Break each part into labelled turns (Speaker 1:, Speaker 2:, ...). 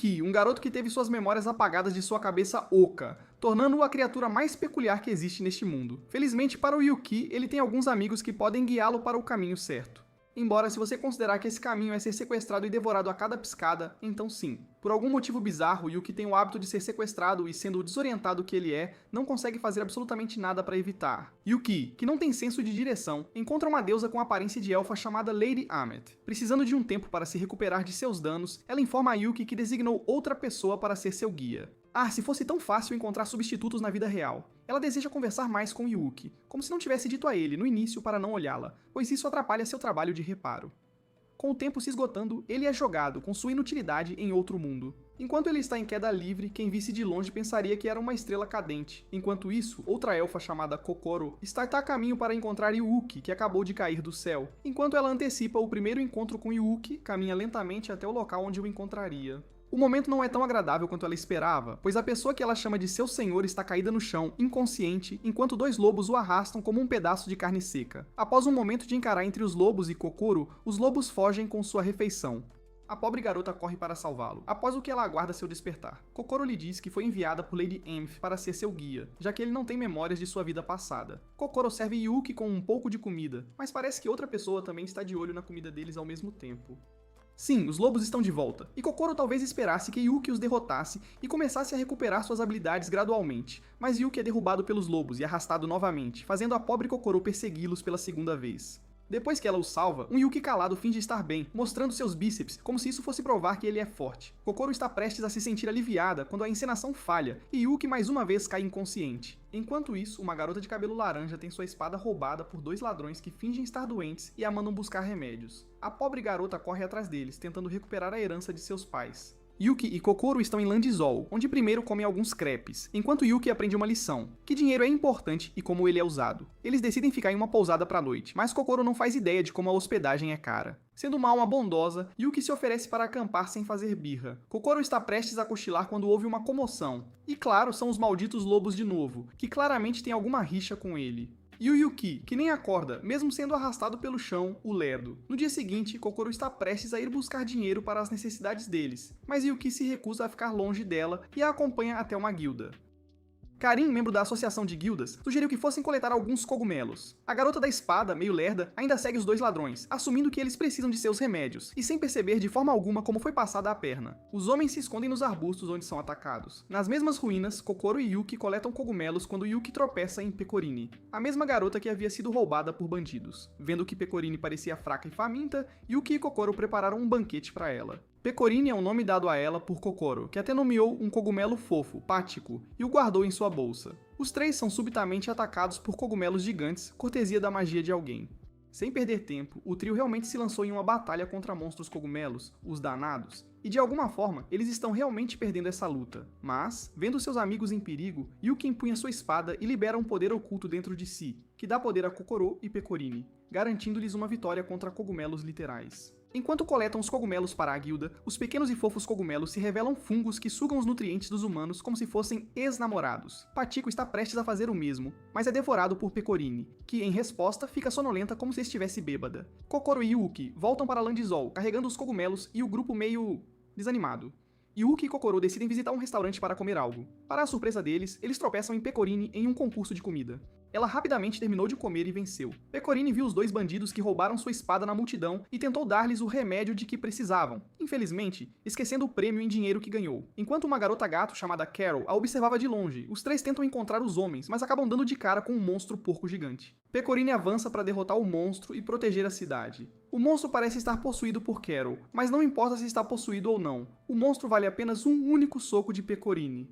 Speaker 1: Yuki, um garoto que teve suas memórias apagadas de sua cabeça oca, tornando-o a criatura mais peculiar que existe neste mundo. Felizmente para o Yuki, ele tem alguns amigos que podem guiá-lo para o caminho certo. Embora, se você considerar que esse caminho é ser sequestrado e devorado a cada piscada, então sim. Por algum motivo bizarro, Yuki tem o hábito de ser sequestrado e, sendo o desorientado que ele é, não consegue fazer absolutamente nada para evitar. Yuki, que não tem senso de direção, encontra uma deusa com aparência de elfa chamada Lady Amet. Precisando de um tempo para se recuperar de seus danos, ela informa a Yuki que designou outra pessoa para ser seu guia. Ah, se fosse tão fácil encontrar substitutos na vida real. Ela deseja conversar mais com Yuki, como se não tivesse dito a ele no início para não olhá-la, pois isso atrapalha seu trabalho de reparo. Com o tempo se esgotando, ele é jogado, com sua inutilidade, em outro mundo. Enquanto ele está em queda livre, quem visse de longe pensaria que era uma estrela cadente. Enquanto isso, outra elfa chamada Kokoro está a caminho para encontrar Yuki, que acabou de cair do céu. Enquanto ela antecipa o primeiro encontro com Yuki, caminha lentamente até o local onde o encontraria. O momento não é tão agradável quanto ela esperava, pois a pessoa que ela chama de seu senhor está caída no chão, inconsciente, enquanto dois lobos o arrastam como um pedaço de carne seca. Após um momento de encarar entre os lobos e Kokoro, os lobos fogem com sua refeição. A pobre garota corre para salvá-lo, após o que ela aguarda seu despertar. Kokoro lhe diz que foi enviada por Lady Amph para ser seu guia, já que ele não tem memórias de sua vida passada. Kokoro serve Yuki com um pouco de comida, mas parece que outra pessoa também está de olho na comida deles ao mesmo tempo. Sim, os lobos estão de volta, e Kokoro talvez esperasse que Yuki os derrotasse e começasse a recuperar suas habilidades gradualmente, mas Yuki é derrubado pelos lobos e arrastado novamente, fazendo a pobre Kokoro persegui-los pela segunda vez. Depois que ela o salva, um Yuki calado finge estar bem, mostrando seus bíceps, como se isso fosse provar que ele é forte. Kokoro está prestes a se sentir aliviada quando a encenação falha, e Yuki mais uma vez cai inconsciente. Enquanto isso, uma garota de cabelo laranja tem sua espada roubada por dois ladrões que fingem estar doentes e a mandam buscar remédios. A pobre garota corre atrás deles, tentando recuperar a herança de seus pais. Yuki e Kokoro estão em Landizol, onde primeiro comem alguns crepes, enquanto Yuki aprende uma lição, que dinheiro é importante e como ele é usado. Eles decidem ficar em uma pousada pra noite, mas Kokoro não faz ideia de como a hospedagem é cara. Sendo uma alma bondosa, Yuki se oferece para acampar sem fazer birra. Kokoro está prestes a cochilar quando houve uma comoção. E claro, são os malditos lobos de novo, que claramente têm alguma rixa com ele. E o Yuki, que nem acorda, mesmo sendo arrastado pelo chão, o ledo. No dia seguinte, Kokoro está prestes a ir buscar dinheiro para as necessidades deles, mas Yuki se recusa a ficar longe dela e a acompanha até uma guilda. Karin, membro da associação de guildas, sugeriu que fossem coletar alguns cogumelos. A garota da espada, meio lerda, ainda segue os dois ladrões, assumindo que eles precisam de seus remédios, e sem perceber de forma alguma como foi passada a perna. Os homens se escondem nos arbustos onde são atacados. Nas mesmas ruínas, Kokoro e Yuki coletam cogumelos quando Yuki tropeça em Pecorini, a mesma garota que havia sido roubada por bandidos. Vendo que Pecorini parecia fraca e faminta, Yuki e Kokoro prepararam um banquete para ela. Pecorini é um nome dado a ela por Kokoro, que até nomeou um cogumelo fofo, Pático, e o guardou em sua bolsa. Os três são subitamente atacados por cogumelos gigantes, cortesia da magia de alguém. Sem perder tempo, o trio realmente se lançou em uma batalha contra monstros cogumelos, os danados, e de alguma forma, eles estão realmente perdendo essa luta. Mas, vendo seus amigos em perigo, Yuki empunha sua espada e libera um poder oculto dentro de si, que dá poder a Kokoro e Pecorini, garantindo-lhes uma vitória contra cogumelos literais. Enquanto coletam os cogumelos para a guilda, os pequenos e fofos cogumelos se revelam fungos que sugam os nutrientes dos humanos como se fossem ex-namorados. Patico está prestes a fazer o mesmo, mas é devorado por Pecorini, que, em resposta, fica sonolenta como se estivesse bêbada. Kokoro e Yuki voltam para Landizol, carregando os cogumelos e o grupo meio desanimado. Yuki e Kokoro decidem visitar um restaurante para comer algo. Para a surpresa deles, eles tropeçam em Pecorini em um concurso de comida. Ela rapidamente terminou de comer e venceu. Pecorini viu os dois bandidos que roubaram sua espada na multidão e tentou dar-lhes o remédio de que precisavam, infelizmente, esquecendo o prêmio em dinheiro que ganhou. Enquanto uma garota gato chamada Carol a observava de longe, os três tentam encontrar os homens, mas acabam dando de cara com um monstro porco gigante. Pecorini avança para derrotar o monstro e proteger a cidade. O monstro parece estar possuído por Carol, mas não importa se está possuído ou não. O monstro vale apenas um único soco de Pecorini.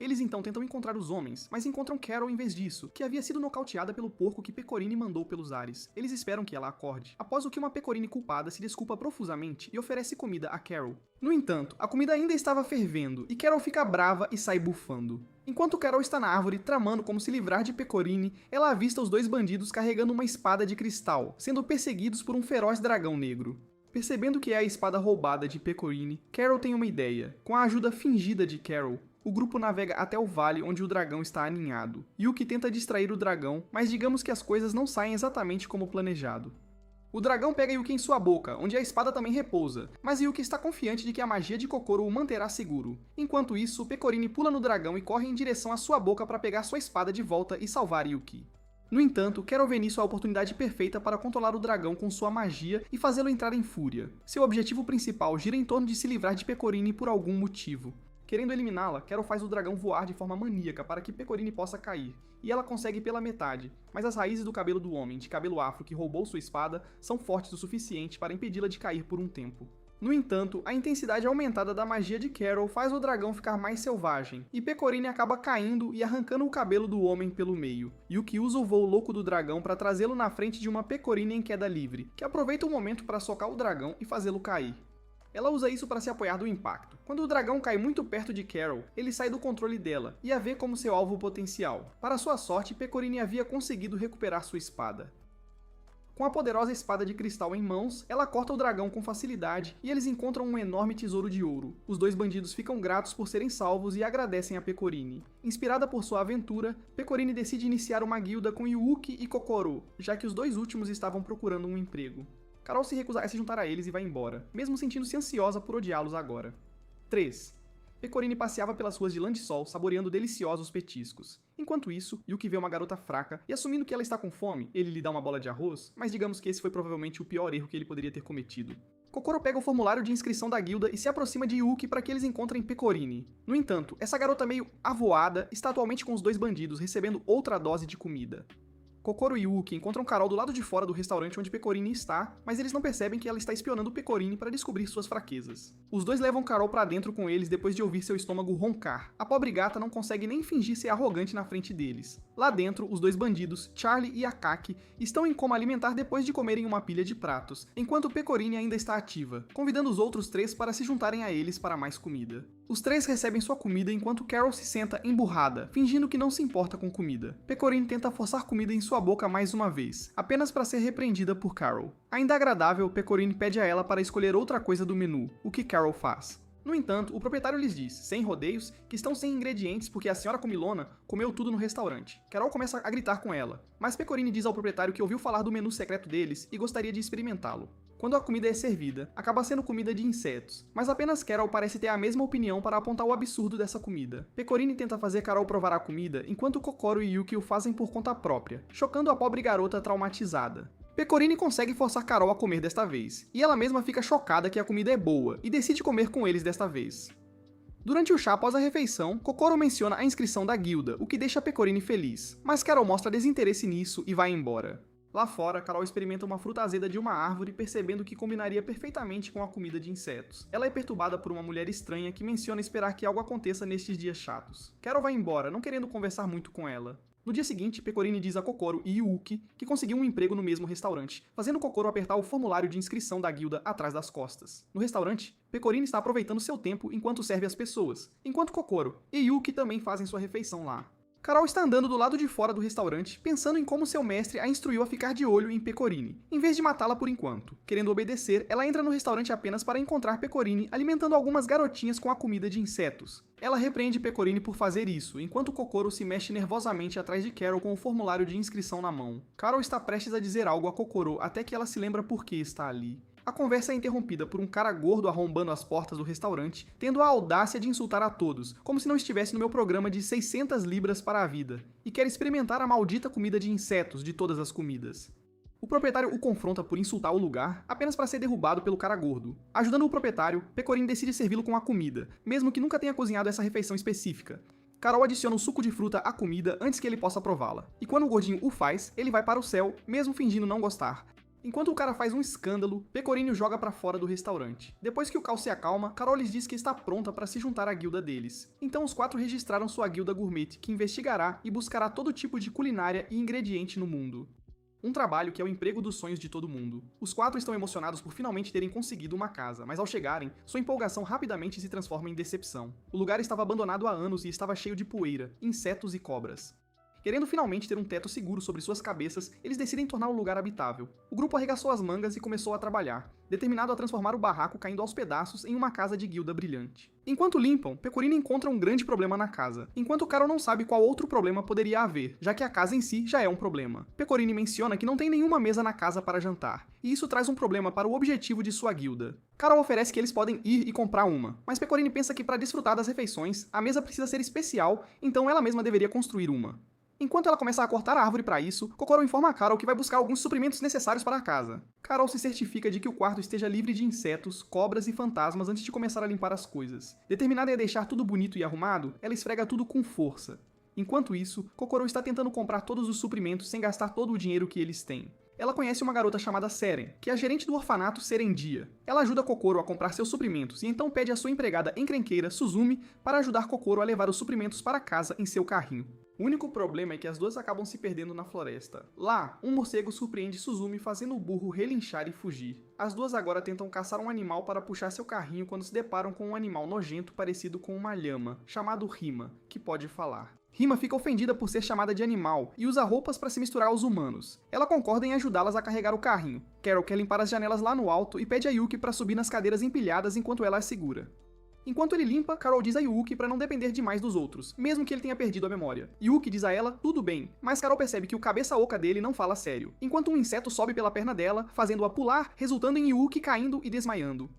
Speaker 1: Eles então tentam encontrar os homens, mas encontram Carol em vez disso, que havia sido nocauteada pelo porco que Pecorini mandou pelos ares. Eles esperam que ela acorde, após o que uma Pecorini culpada se desculpa profusamente e oferece comida a Carol. No entanto, a comida ainda estava fervendo, e Carol fica brava e sai bufando. Enquanto Carol está na árvore tramando como se livrar de Pecorini, ela avista os dois bandidos carregando uma espada de cristal, sendo perseguidos por um feroz dragão negro. Percebendo que é a espada roubada de Pecorini, Carol tem uma ideia. Com a ajuda fingida de Carol, o grupo navega até o vale onde o dragão está aninhado. Yuki tenta distrair o dragão, mas digamos que as coisas não saem exatamente como planejado. O dragão pega Yuki em sua boca, onde a espada também repousa, mas Yuki está confiante de que a magia de Kokoro o manterá seguro. Enquanto isso, Pecorini pula no dragão e corre em direção à sua boca para pegar sua espada de volta e salvar Yuki. No entanto, Carol vê nisso a oportunidade perfeita para controlar o dragão com sua magia e fazê-lo entrar em fúria. Seu objetivo principal gira em torno de se livrar de Pecorini por algum motivo. Querendo eliminá-la, Carol faz o dragão voar de forma maníaca para que Pecorini possa cair, e ela consegue pela metade, mas as raízes do cabelo do homem de cabelo afro que roubou sua espada são fortes o suficiente para impedi-la de cair por um tempo. No entanto, a intensidade aumentada da magia de Carol faz o dragão ficar mais selvagem, e Pecorini acaba caindo e arrancando o cabelo do homem pelo meio. Yuki usa o voo louco do dragão para trazê-lo na frente de uma Pecorini em queda livre, que aproveita o momento para socar o dragão e fazê-lo cair. Ela usa isso para se apoiar do impacto. Quando o dragão cai muito perto de Carol, ele sai do controle dela e a vê como seu alvo potencial. Para sua sorte, Pecorini havia conseguido recuperar sua espada. Com a poderosa espada de cristal em mãos, ela corta o dragão com facilidade e eles encontram um enorme tesouro de ouro. Os dois bandidos ficam gratos por serem salvos e agradecem a Pecorini. Inspirada por sua aventura, Pecorini decide iniciar uma guilda com Yuki e Kokoro, já que os dois últimos estavam procurando um emprego. Carol se recusa a se juntar a eles e vai embora, mesmo sentindo-se ansiosa por odiá-los agora. 3. Pecorini passeava pelas ruas de Landsol saboreando deliciosos petiscos. Enquanto isso, Yuki vê uma garota fraca e assumindo que ela está com fome, ele lhe dá uma bola de arroz, mas digamos que esse foi provavelmente o pior erro que ele poderia ter cometido. Kokoro pega o formulário de inscrição da guilda e se aproxima de Yuki para que eles encontrem Pecorini. No entanto, essa garota meio avoada está atualmente com os dois bandidos recebendo outra dose de comida. Kokoro e Yuki encontram Carol do lado de fora do restaurante onde Pecorini está, mas eles não percebem que ela está espionando Pecorini para descobrir suas fraquezas. Os dois levam Carol para dentro com eles depois de ouvir seu estômago roncar. A pobre gata não consegue nem fingir ser arrogante na frente deles. Lá dentro, os dois bandidos, Charlie e Akaki, estão em coma alimentar depois de comerem uma pilha de pratos, enquanto Pecorini ainda está ativa, convidando os outros três para se juntarem a eles para mais comida. Os três recebem sua comida enquanto Carol se senta emburrada, fingindo que não se importa com comida. Pecorini tenta forçar comida em sua boca mais uma vez, apenas para ser repreendida por Carol. Ainda agradável, Pecorini pede a ela para escolher outra coisa do menu, o que Carol faz. No entanto, o proprietário lhes diz, sem rodeios, que estão sem ingredientes porque a senhora comilona comeu tudo no restaurante. Carol começa a gritar com ela, mas Pecorini diz ao proprietário que ouviu falar do menu secreto deles e gostaria de experimentá-lo. Quando a comida é servida, acaba sendo comida de insetos, mas apenas Carol parece ter a mesma opinião para apontar o absurdo dessa comida. Pecorini tenta fazer Carol provar a comida, enquanto Kokoro e Yuki o fazem por conta própria, chocando a pobre garota traumatizada. Pecorini consegue forçar Carol a comer desta vez, e ela mesma fica chocada que a comida é boa, e decide comer com eles desta vez. Durante o chá após a refeição, Kokoro menciona a inscrição da guilda, o que deixa Pecorini feliz, mas Carol mostra desinteresse nisso e vai embora. Lá fora, Carol experimenta uma fruta azeda de uma árvore, percebendo que combinaria perfeitamente com a comida de insetos. Ela é perturbada por uma mulher estranha que menciona esperar que algo aconteça nestes dias chatos. Carol vai embora, não querendo conversar muito com ela. No dia seguinte, Pecorini diz a Kokoro e Yuki que conseguiu um emprego no mesmo restaurante, fazendo Kokoro apertar o formulário de inscrição da guilda atrás das costas. No restaurante, Pecorini está aproveitando seu tempo enquanto serve as pessoas, enquanto Kokoro e Yuki também fazem sua refeição lá. Carol está andando do lado de fora do restaurante, pensando em como seu mestre a instruiu a ficar de olho em Pecorini, em vez de matá-la por enquanto. Querendo obedecer, ela entra no restaurante apenas para encontrar Pecorini alimentando algumas garotinhas com a comida de insetos. Ela repreende Pecorini por fazer isso, enquanto Kokoro se mexe nervosamente atrás de Carol com o formulário de inscrição na mão. Carol está prestes a dizer algo a Kokoro até que ela se lembra por que está ali. A conversa é interrompida por um cara gordo arrombando as portas do restaurante, tendo a audácia de insultar a todos, como se não estivesse no meu programa de 600 libras para a vida, e quer experimentar a maldita comida de insetos de todas as comidas. O proprietário o confronta por insultar o lugar, apenas para ser derrubado pelo cara gordo. Ajudando o proprietário, Pecorini decide servi-lo com a comida, mesmo que nunca tenha cozinhado essa refeição específica. Carol adiciona um suco de fruta à comida antes que ele possa prová-la, e quando o gordinho o faz, ele vai para o céu, mesmo fingindo não gostar. Enquanto o cara faz um escândalo, Pecorini o joga pra fora do restaurante. Depois que o caos se acalma, Carol lhes diz que está pronta para se juntar à guilda deles. Então os quatro registraram sua guilda gourmet, que investigará e buscará todo tipo de culinária e ingrediente no mundo. Um trabalho que é o emprego dos sonhos de todo mundo. Os quatro estão emocionados por finalmente terem conseguido uma casa, mas ao chegarem, sua empolgação rapidamente se transforma em decepção. O lugar estava abandonado há anos e estava cheio de poeira, insetos e cobras. Querendo finalmente ter um teto seguro sobre suas cabeças, eles decidem tornar o lugar habitável. O grupo arregaçou as mangas e começou a trabalhar, determinado a transformar o barraco caindo aos pedaços em uma casa de guilda brilhante. Enquanto limpam, Pecorino encontra um grande problema na casa, enquanto Carol não sabe qual outro problema poderia haver, já que a casa em si já é um problema. Pecorino menciona que não tem nenhuma mesa na casa para jantar, e isso traz um problema para o objetivo de sua guilda. Carol oferece que eles podem ir e comprar uma, mas Pecorino pensa que para desfrutar das refeições, a mesa precisa ser especial, então ela mesma deveria construir uma. Enquanto ela começa a cortar a árvore para isso, Kokoro informa a Carol que vai buscar alguns suprimentos necessários para a casa. Carol se certifica de que o quarto esteja livre de insetos, cobras e fantasmas antes de começar a limpar as coisas. Determinada a deixar tudo bonito e arrumado, ela esfrega tudo com força. Enquanto isso, Kokoro está tentando comprar todos os suprimentos sem gastar todo o dinheiro que eles têm. Ela conhece uma garota chamada Seren, que é a gerente do orfanato Serendia. Ela ajuda Kokoro a comprar seus suprimentos e então pede a sua empregada encrenqueira, Suzumi, para ajudar Kokoro a levar os suprimentos para casa em seu carrinho. O único problema é que as duas acabam se perdendo na floresta. Lá, um morcego surpreende Suzumi fazendo o burro relinchar e fugir. As duas agora tentam caçar um animal para puxar seu carrinho quando se deparam com um animal nojento parecido com uma lhama, chamado Rima, que pode falar. Rima fica ofendida por ser chamada de animal e usa roupas para se misturar aos humanos. Ela concorda em ajudá-las a carregar o carrinho. Carol quer limpar as janelas lá no alto e pede a Yuki para subir nas cadeiras empilhadas enquanto ela as segura. Enquanto ele limpa, Carol diz a Yuki para não depender demais dos outros, mesmo que ele tenha perdido a memória. Yuki diz a ela tudo bem, mas Carol percebe que o cabeça oca dele não fala sério, enquanto um inseto sobe pela perna dela, fazendo-a pular, resultando em Yuki caindo e desmaiando.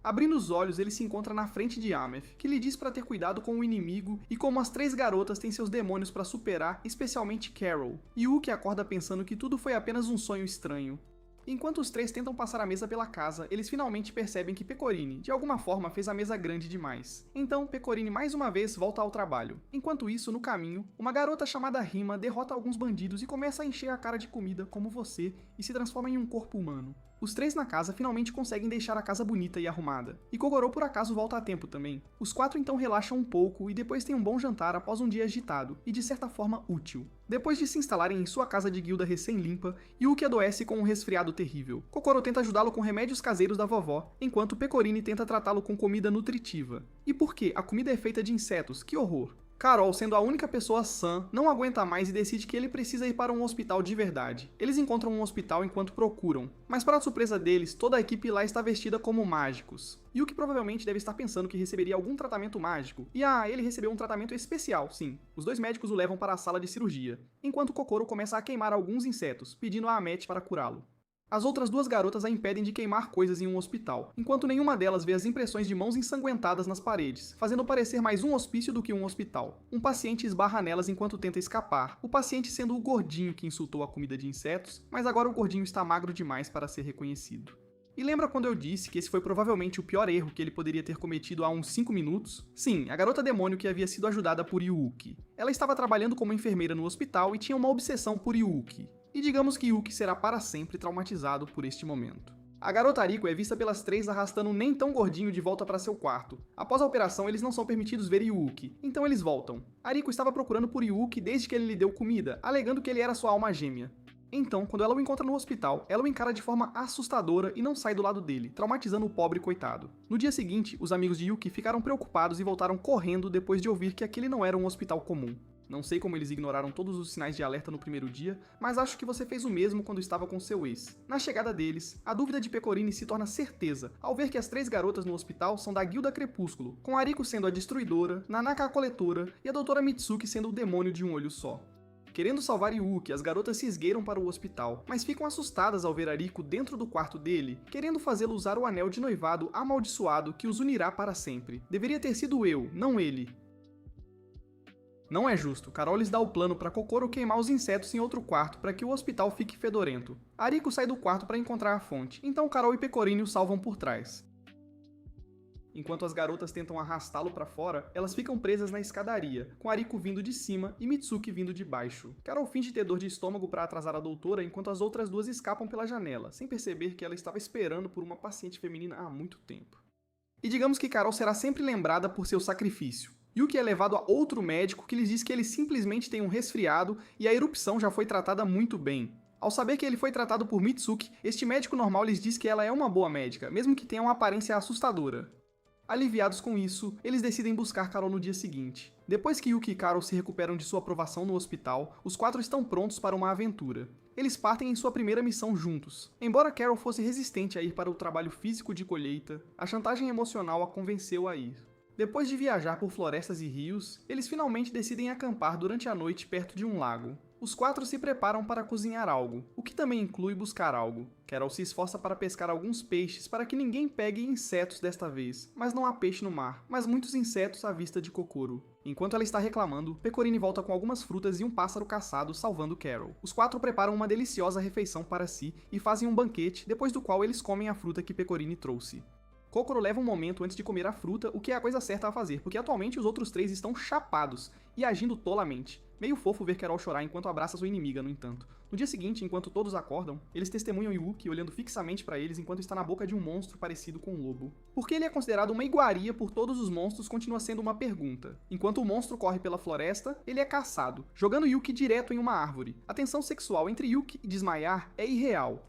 Speaker 1: Abrindo os olhos, ele se encontra na frente de Ameth, que lhe diz para ter cuidado com o inimigo e como as três garotas têm seus demônios para superar, especialmente Carol. Yuki acorda pensando que tudo foi apenas um sonho estranho. Enquanto os três tentam passar a mesa pela casa, eles finalmente percebem que Pecorine, de alguma forma, fez a mesa grande demais. Então, Pecorine mais uma vez volta ao trabalho. Enquanto isso, no caminho, uma garota chamada Rima derrota alguns bandidos e começa a encher a cara de comida como você e se transforma em um corpo humano. Os três na casa finalmente conseguem deixar a casa bonita e arrumada. E Kogoro por acaso volta a tempo também. Os quatro então relaxam um pouco e depois têm um bom jantar após um dia agitado e de certa forma útil. Depois de se instalarem em sua casa de guilda recém-limpa, Yuki adoece com um resfriado terrível. Kokoro tenta ajudá-lo com remédios caseiros da vovó, enquanto Pecorine tenta tratá-lo com comida nutritiva. E por que? A comida é feita de insetos, que horror! Carol, sendo a única pessoa sã, não aguenta mais e decide que ele precisa ir para um hospital de verdade. Eles encontram um hospital enquanto procuram, mas para a surpresa deles, toda a equipe lá está vestida como mágicos. Yuki provavelmente deve estar pensando que receberia algum tratamento mágico, e ele recebeu um tratamento especial, sim. Os dois médicos o levam para a sala de cirurgia, enquanto Kokoro começa a queimar alguns insetos, pedindo a Ameth para curá-lo. As outras duas garotas a impedem de queimar coisas em um hospital, enquanto nenhuma delas vê as impressões de mãos ensanguentadas nas paredes, fazendo parecer mais um hospício do que um hospital. Um paciente esbarra nelas enquanto tenta escapar, o paciente sendo o gordinho que insultou a comida de insetos, mas agora o gordinho está magro demais para ser reconhecido. E lembra quando eu disse que esse foi provavelmente o pior erro que ele poderia ter cometido há uns 5 minutos? Sim, a garota demônio que havia sido ajudada por Yuki. Ela estava trabalhando como enfermeira no hospital e tinha uma obsessão por Yuki. E digamos que Yuki será para sempre traumatizado por este momento. A garota Ariko é vista pelas três arrastando um nem tão gordinho de volta para seu quarto. Após a operação, eles não são permitidos ver Yuki, então eles voltam. Ariko estava procurando por Yuki desde que ele lhe deu comida, alegando que ele era sua alma gêmea. Então, quando ela o encontra no hospital, ela o encara de forma assustadora e não sai do lado dele, traumatizando o pobre coitado. No dia seguinte, os amigos de Yuki ficaram preocupados e voltaram correndo depois de ouvir que aquele não era um hospital comum. Não sei como eles ignoraram todos os sinais de alerta no primeiro dia, mas acho que você fez o mesmo quando estava com seu ex. Na chegada deles, a dúvida de Pecorine se torna certeza, ao ver que as três garotas no hospital são da Guilda Crepúsculo, com Ariko sendo a destruidora, Nanaka a coletora e a doutora Mitsuki sendo o demônio de um olho só. Querendo salvar Yuki, as garotas se esgueiram para o hospital, mas ficam assustadas ao ver Ariko dentro do quarto dele, querendo fazê-lo usar o anel de noivado amaldiçoado que os unirá para sempre. Deveria ter sido eu, não ele. Não é justo, Carol lhes dá o plano para Kokoro queimar os insetos em outro quarto para que o hospital fique fedorento. Ariko sai do quarto para encontrar a fonte, então Carol e Pecorine o salvam por trás. Enquanto as garotas tentam arrastá-lo para fora, elas ficam presas na escadaria, com Ariko vindo de cima e Mitsuki vindo de baixo. Carol finge ter dor de estômago para atrasar a doutora enquanto as outras duas escapam pela janela, sem perceber que ela estava esperando por uma paciente feminina há muito tempo. E digamos que Carol será sempre lembrada por seu sacrifício. Yuki é levado a outro médico que lhes diz que ele simplesmente tem um resfriado e a erupção já foi tratada muito bem. Ao saber que ele foi tratado por Mitsuki, este médico normal lhes diz que ela é uma boa médica, mesmo que tenha uma aparência assustadora. Aliviados com isso, eles decidem buscar Carol no dia seguinte. Depois que Yuki e Carol se recuperam de sua aprovação no hospital, os 4 estão prontos para uma aventura. Eles partem em sua primeira missão juntos. Embora Carol fosse resistente a ir para o trabalho físico de colheita, a chantagem emocional a convenceu a ir. Depois de viajar por florestas e rios, eles finalmente decidem acampar durante a noite perto de um lago. Os 4 se preparam para cozinhar algo, o que também inclui buscar algo. Carol se esforça para pescar alguns peixes para que ninguém pegue insetos desta vez, mas não há peixe no mar, mas muitos insetos à vista de Kokoro. Enquanto ela está reclamando, Pecorini volta com algumas frutas e um pássaro caçado, salvando Carol. Os 4 preparam uma deliciosa refeição para si e fazem um banquete, depois do qual eles comem a fruta que Pecorini trouxe. Kokoro leva um momento antes de comer a fruta, o que é a coisa certa a fazer, porque atualmente os outros 3 estão chapados e agindo tolamente. Meio fofo ver Carol chorar enquanto abraça sua inimiga, no entanto. No dia seguinte, enquanto todos acordam, eles testemunham Yuki olhando fixamente para eles enquanto está na boca de um monstro parecido com um lobo. Por que ele é considerado uma iguaria por todos os monstros continua sendo uma pergunta. Enquanto o monstro corre pela floresta, ele é caçado, jogando Yuki direto em uma árvore. A tensão sexual entre Yuki e desmaiar é irreal.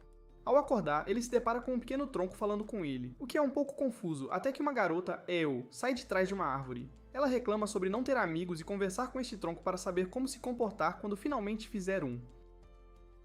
Speaker 1: Ao acordar, ele se depara com um pequeno tronco falando com ele, o que é um pouco confuso, até que uma garota, El, sai de trás de uma árvore. Ela reclama sobre não ter amigos e conversar com este tronco para saber como se comportar quando finalmente fizer um.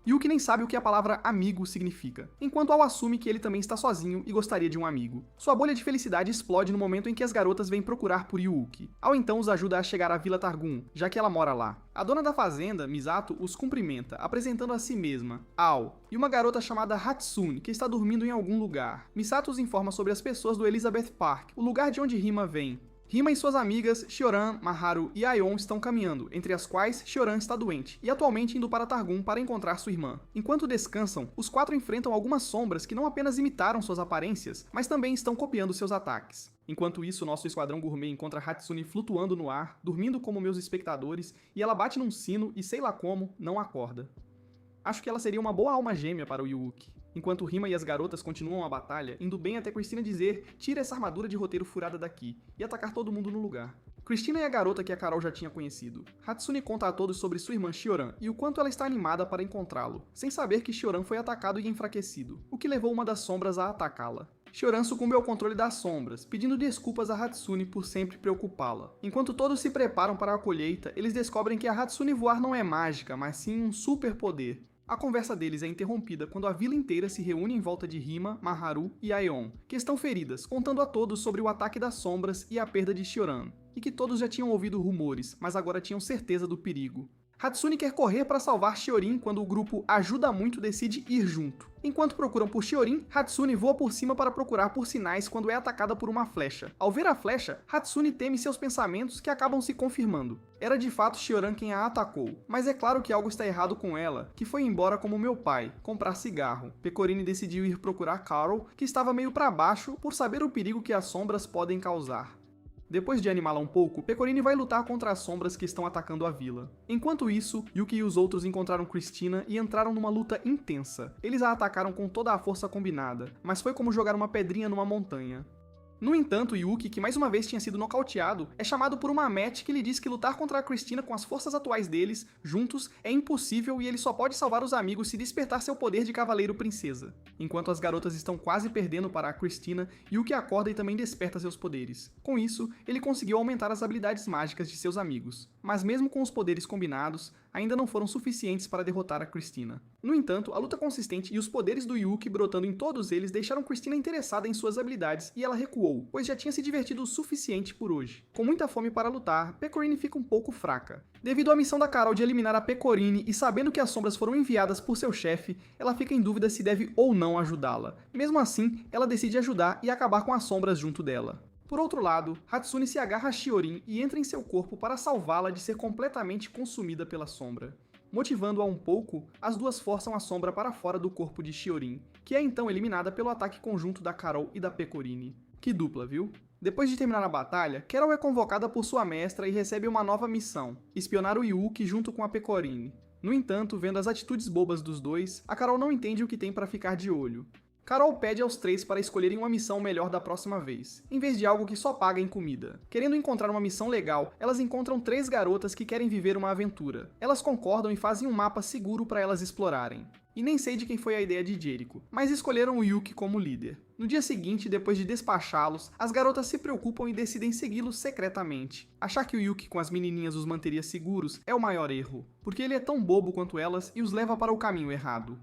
Speaker 1: Yuki nem sabe o que a palavra amigo significa, enquanto Al assume que ele também está sozinho e gostaria de um amigo. Sua bolha de felicidade explode no momento em que as garotas vêm procurar por Yuki. Al então os ajuda a chegar à Vila Targum, já que ela mora lá. A dona da fazenda, Misato, os cumprimenta, apresentando a si mesma, Al, e uma garota chamada Hatsune, que está dormindo em algum lugar. Misato os informa sobre as pessoas do Elizabeth Park, o lugar de onde Rima vem. Rima e suas amigas, Shioran, Maharu e Aion estão caminhando, entre as quais Shioran está doente, e atualmente indo para Targum para encontrar sua irmã. Enquanto descansam, os 4 enfrentam algumas sombras que não apenas imitaram suas aparências, mas também estão copiando seus ataques. Enquanto isso, nosso esquadrão gourmet encontra Hatsune flutuando no ar, dormindo como meus espectadores, e ela bate num sino e sei lá como, não acorda. Acho que ela seria uma boa alma gêmea para o Yuki. Enquanto Rima e as garotas continuam a batalha, indo bem até Christina dizer "tira essa armadura de roteiro furada daqui" e atacar todo mundo no lugar. Christina é a garota que a Carol já tinha conhecido. Hatsune conta a todos sobre sua irmã Shioran e o quanto ela está animada para encontrá-lo, sem saber que Shioran foi atacado e enfraquecido, o que levou uma das sombras a atacá-la. Shioran sucumbe ao controle das sombras, pedindo desculpas a Hatsune por sempre preocupá-la. Enquanto todos se preparam para a colheita, eles descobrem que a Hatsune voar não é mágica, mas sim um superpoder. A conversa deles é interrompida quando a vila inteira se reúne em volta de Rima, Maharu e Aion, que estão feridas, contando a todos sobre o ataque das sombras e a perda de Shioran, e que todos já tinham ouvido rumores, mas agora tinham certeza do perigo. Hatsune quer correr para salvar Shiorin quando o grupo Ajuda Muito decide ir junto. Enquanto procuram por Shiorin, Hatsune voa por cima para procurar por sinais quando é atacada por uma flecha. Ao ver a flecha, Hatsune teme seus pensamentos que acabam se confirmando. Era de fato Shioran quem a atacou, mas é claro que algo está errado com ela, que foi embora como meu pai, comprar cigarro. Pecorini decidiu ir procurar Carol, que estava meio para baixo por saber o perigo que as sombras podem causar. Depois de animá-la um pouco, Pecorini vai lutar contra as sombras que estão atacando a vila. Enquanto isso, Yuki e os outros encontraram Christina e entraram numa luta intensa. Eles a atacaram com toda a força combinada, mas foi como jogar uma pedrinha numa montanha. No entanto, Yuki, que mais uma vez tinha sido nocauteado, é chamado por uma Match que lhe diz que lutar contra a Christina com as forças atuais deles, juntos, é impossível e ele só pode salvar os amigos se despertar seu poder de cavaleiro-princesa. Enquanto as garotas estão quase perdendo para a Christina, Yuki acorda e também desperta seus poderes. Com isso, ele conseguiu aumentar as habilidades mágicas de seus amigos. Mas mesmo com os poderes combinados, ainda não foram suficientes para derrotar a Christina. No entanto, a luta consistente e os poderes do Yuki brotando em todos eles deixaram Christina interessada em suas habilidades e ela recuou, pois já tinha se divertido o suficiente por hoje. Com muita fome para lutar, Pecorini fica um pouco fraca. Devido à missão da Carol de eliminar a Pecorini e sabendo que as sombras foram enviadas por seu chefe, ela fica em dúvida se deve ou não ajudá-la. Mesmo assim, ela decide ajudar e acabar com as sombras junto dela. Por outro lado, Hatsune se agarra a Shiorin e entra em seu corpo para salvá-la de ser completamente consumida pela sombra. Motivando-a um pouco, as duas forçam a sombra para fora do corpo de Shiorin, que é então eliminada pelo ataque conjunto da Carol e da Pecorini. Que dupla, viu? Depois de terminar a batalha, Carol é convocada por sua mestra e recebe uma nova missão, espionar o Yuki junto com a Pecorini. No entanto, vendo as atitudes bobas dos dois, a Carol não entende o que tem para ficar de olho. Carol pede aos 3 para escolherem uma missão melhor da próxima vez, em vez de algo que só paga em comida. Querendo encontrar uma missão legal, elas encontram 3 garotas que querem viver uma aventura. Elas concordam e fazem um mapa seguro para elas explorarem. E nem sei de quem foi a ideia de Jericho, mas escolheram o Yuki como líder. No dia seguinte, depois de despachá-los, as garotas se preocupam e decidem segui-los secretamente. Achar que o Yuki com as menininhas os manteria seguros é o maior erro, porque ele é tão bobo quanto elas e os leva para o caminho errado.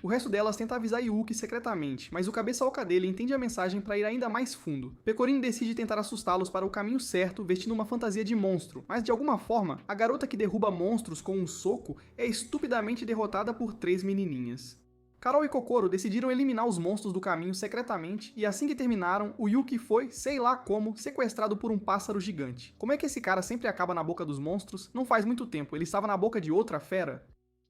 Speaker 1: O resto delas tenta avisar Yuki secretamente, mas o cabeça oca dele entende a mensagem para ir ainda mais fundo. Pecorini decide tentar assustá-los para o caminho certo, vestindo uma fantasia de monstro, mas de alguma forma, a garota que derruba monstros com um soco é estupidamente derrotada por 3 menininhas. Carol e Kokoro decidiram eliminar os monstros do caminho secretamente, e assim que terminaram, o Yuki foi, sei lá como, sequestrado por um pássaro gigante. Como é que esse cara sempre acaba na boca dos monstros? Não faz muito tempo, ele estava na boca de outra fera?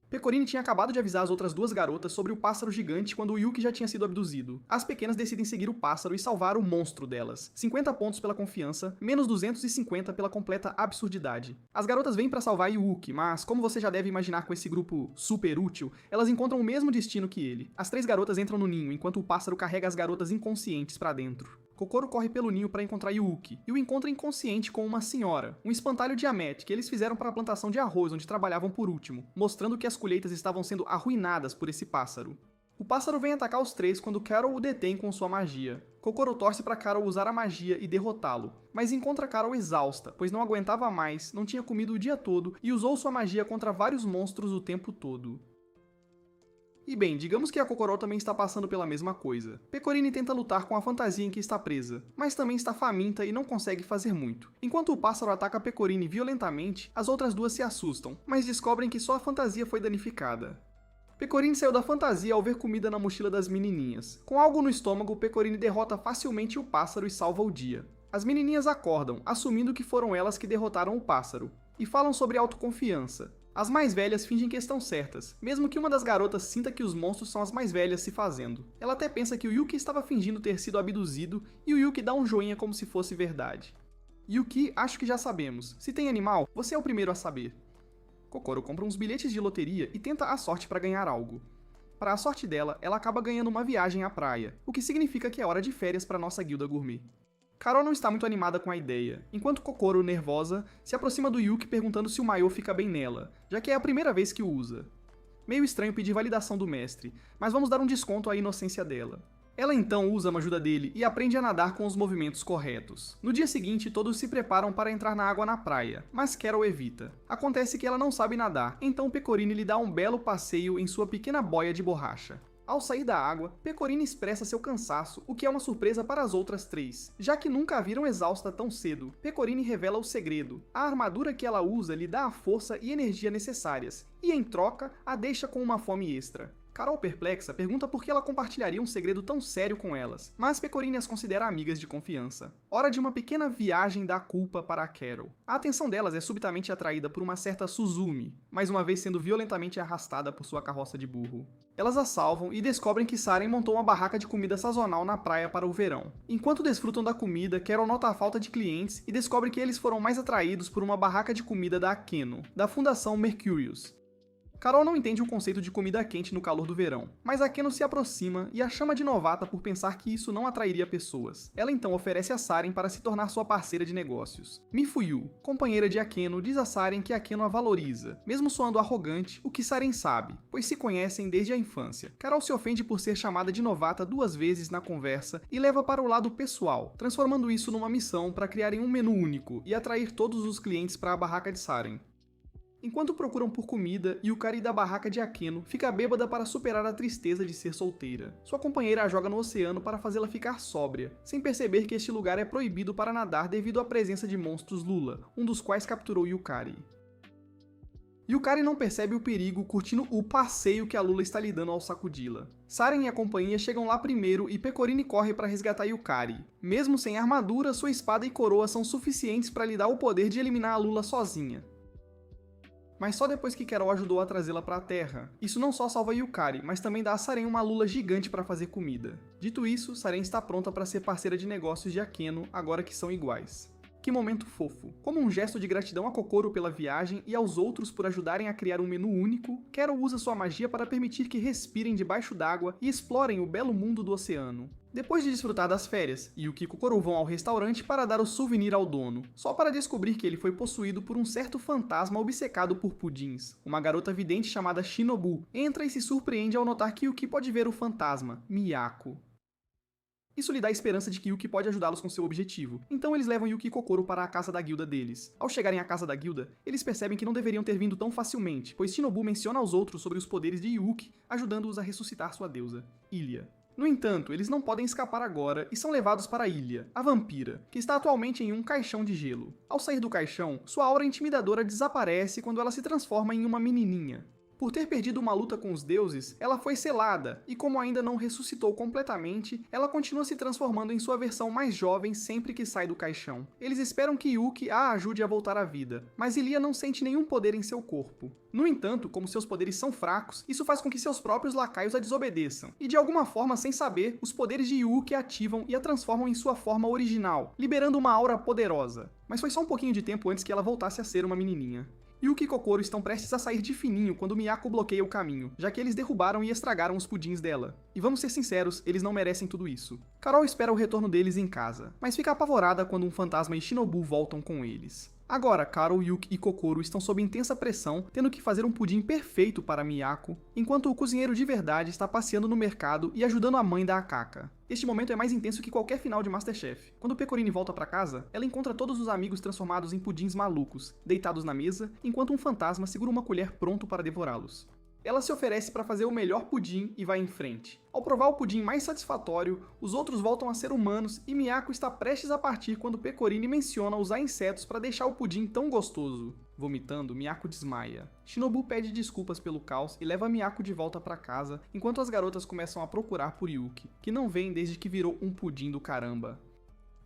Speaker 1: Pecorini tinha acabado de avisar as outras 2 garotas sobre o pássaro gigante quando o Yuki já tinha sido abduzido. As pequenas decidem seguir o pássaro e salvar o monstro delas. 50 pontos pela confiança, menos 250 pela completa absurdidade. As garotas vêm pra salvar Yuki, mas como você já deve imaginar com esse grupo super útil, elas encontram o mesmo destino que ele. As 3 garotas entram no ninho, enquanto o pássaro carrega as garotas inconscientes pra dentro. Kokoro corre pelo ninho para encontrar Yuki, e o encontra inconsciente com uma senhora, um espantalho de Amet que eles fizeram para a plantação de arroz onde trabalhavam por último, mostrando que as colheitas estavam sendo arruinadas por esse pássaro. O pássaro vem atacar os 3 quando Carol o detém com sua magia. Kokoro torce para Carol usar a magia e derrotá-lo, mas encontra Carol exausta, pois não aguentava mais, não tinha comido o dia todo e usou sua magia contra vários monstros o tempo todo. E bem, digamos que a Kokoro também está passando pela mesma coisa. Pecorini tenta lutar com a fantasia em que está presa, mas também está faminta e não consegue fazer muito. Enquanto o pássaro ataca Pecorini violentamente, as outras 2 se assustam, mas descobrem que só a fantasia foi danificada. Pecorini saiu da fantasia ao ver comida na mochila das menininhas. Com algo no estômago, Pecorini derrota facilmente o pássaro e salva o dia. As menininhas acordam, assumindo que foram elas que derrotaram o pássaro, e falam sobre autoconfiança. As mais velhas fingem que estão certas, mesmo que uma das garotas sinta que os monstros são as mais velhas se fazendo. Ela até pensa que o Yuki estava fingindo ter sido abduzido, e o Yuki dá um joinha como se fosse verdade. Yuki, acho que já sabemos. Se tem animal, você é o primeiro a saber. Kokoro compra uns bilhetes de loteria e tenta a sorte para ganhar algo. Para a sorte dela, ela acaba ganhando uma viagem à praia, o que significa que é hora de férias para nossa guilda gourmet. Carol não está muito animada com a ideia, enquanto Kokoro, nervosa, se aproxima do Yuki perguntando se o maiô fica bem nela, já que é a primeira vez que o usa. Meio estranho pedir validação do mestre, mas vamos dar um desconto à inocência dela. Ela então usa a ajuda dele e aprende a nadar com os movimentos corretos. No dia seguinte, todos se preparam para entrar na água na praia, mas Carol evita. Acontece que ela não sabe nadar, então Pecorini lhe dá um belo passeio em sua pequena boia de borracha. Ao sair da água, Pecorini expressa seu cansaço, o que é uma surpresa para as outras 3, já que nunca a viram exausta tão cedo. Pecorini revela o segredo. A armadura que ela usa lhe dá a força e energia necessárias, e em troca, a deixa com uma fome extra. Carol, perplexa, pergunta por que ela compartilharia um segredo tão sério com elas, mas Pecorini as considera amigas de confiança. Hora de uma pequena viagem da culpa para a Carol. A atenção delas é subitamente atraída por uma certa Suzumi, mais uma vez sendo violentamente arrastada por sua carroça de burro. Elas a salvam e descobrem que Saren montou uma barraca de comida sazonal na praia para o verão. Enquanto desfrutam da comida, Carol nota a falta de clientes e descobre que eles foram mais atraídos por uma barraca de comida da Akeno, da Fundação Mercurius. Carol não entende o conceito de comida quente no calor do verão, mas Akeno se aproxima e a chama de novata por pensar que isso não atrairia pessoas. Ela então oferece a Saren para se tornar sua parceira de negócios. Mifuyu, companheira de Akeno, diz a Saren que Akeno a valoriza, mesmo soando arrogante, o que Saren sabe, pois se conhecem desde a infância. Carol se ofende por ser chamada de novata 2 vezes na conversa e leva para o lado pessoal, transformando isso numa missão para criarem um menu único e atrair todos os clientes para a barraca de Saren. Enquanto procuram por comida, Yukari da barraca de Akeno fica bêbada para superar a tristeza de ser solteira. Sua companheira a joga no oceano para fazê-la ficar sóbria, sem perceber que este lugar é proibido para nadar devido à presença de monstros Lula, um dos quais capturou Yukari. Yukari não percebe o perigo curtindo o passeio que a Lula está lhe dando ao sacudi-la. Saren e a companhia chegam lá primeiro e Pecorini corre para resgatar Yukari. Mesmo sem armadura, sua espada e coroa são suficientes para lhe dar o poder de eliminar a Lula sozinha. Mas só depois que Carol ajudou a trazê-la para a Terra. Isso não só salva Yukari, mas também dá a Saren uma lula gigante para fazer comida. Dito isso, Saren está pronta para ser parceira de negócios de Akeno, agora que são iguais. Que momento fofo! Como um gesto de gratidão a Kokoro pela viagem e aos outros por ajudarem a criar um menu único, Carol usa sua magia para permitir que respirem debaixo d'água e explorem o belo mundo do oceano. Depois de desfrutar das férias, Yuki e Kokoro vão ao restaurante para dar o souvenir ao dono, só para descobrir que ele foi possuído por um certo fantasma obcecado por pudins. Uma garota vidente chamada Shinobu entra e se surpreende ao notar que Yuki pode ver o fantasma, Miyako. Isso lhe dá a esperança de que Yuki pode ajudá-los com seu objetivo, então eles levam Yuki e Kokoro para a casa da guilda deles. Ao chegarem à casa da guilda, eles percebem que não deveriam ter vindo tão facilmente, pois Shinobu menciona aos outros sobre os poderes de Yuki, ajudando-os a ressuscitar sua deusa, Ilia. No entanto, eles não podem escapar agora e são levados para Ilia, a vampira, que está atualmente em um caixão de gelo. Ao sair do caixão, sua aura intimidadora desaparece quando ela se transforma em uma menininha. Por ter perdido uma luta com os deuses, ela foi selada, e como ainda não ressuscitou completamente, ela continua se transformando em sua versão mais jovem sempre que sai do caixão. Eles esperam que Yuki a ajude a voltar à vida, mas Ilia não sente nenhum poder em seu corpo. No entanto, como seus poderes são fracos, isso faz com que seus próprios lacaios a desobedeçam, e de alguma forma, sem saber, os poderes de Yuki a ativam e a transformam em sua forma original, liberando uma aura poderosa. Mas foi só um pouquinho de tempo antes que ela voltasse a ser uma menininha. Yuki e Kokoro estão prestes a sair de fininho quando Miyako bloqueia o caminho, já que eles derrubaram e estragaram os pudins dela. E vamos ser sinceros, eles não merecem tudo isso. Carol espera o retorno deles em casa, mas fica apavorada quando um fantasma e Shinobu voltam com eles. Agora, Carol, Yuki e Kokoro estão sob intensa pressão, tendo que fazer um pudim perfeito para Miyako, enquanto o cozinheiro de verdade está passeando no mercado e ajudando a mãe da Akaka. Este momento é mais intenso que qualquer final de MasterChef. Quando Pecorini volta para casa, ela encontra todos os amigos transformados em pudins malucos, deitados na mesa, enquanto um fantasma segura uma colher pronto para devorá-los. Ela se oferece para fazer o melhor pudim e vai em frente. Ao provar o pudim mais satisfatório, os outros voltam a ser humanos e Miyako está prestes a partir quando Pecorini menciona usar insetos para deixar o pudim tão gostoso. Vomitando, Miyako desmaia. Shinobu pede desculpas pelo caos e leva Miyako de volta para casa, enquanto as garotas começam a procurar por Yuki, que não vem desde que virou um pudim do caramba.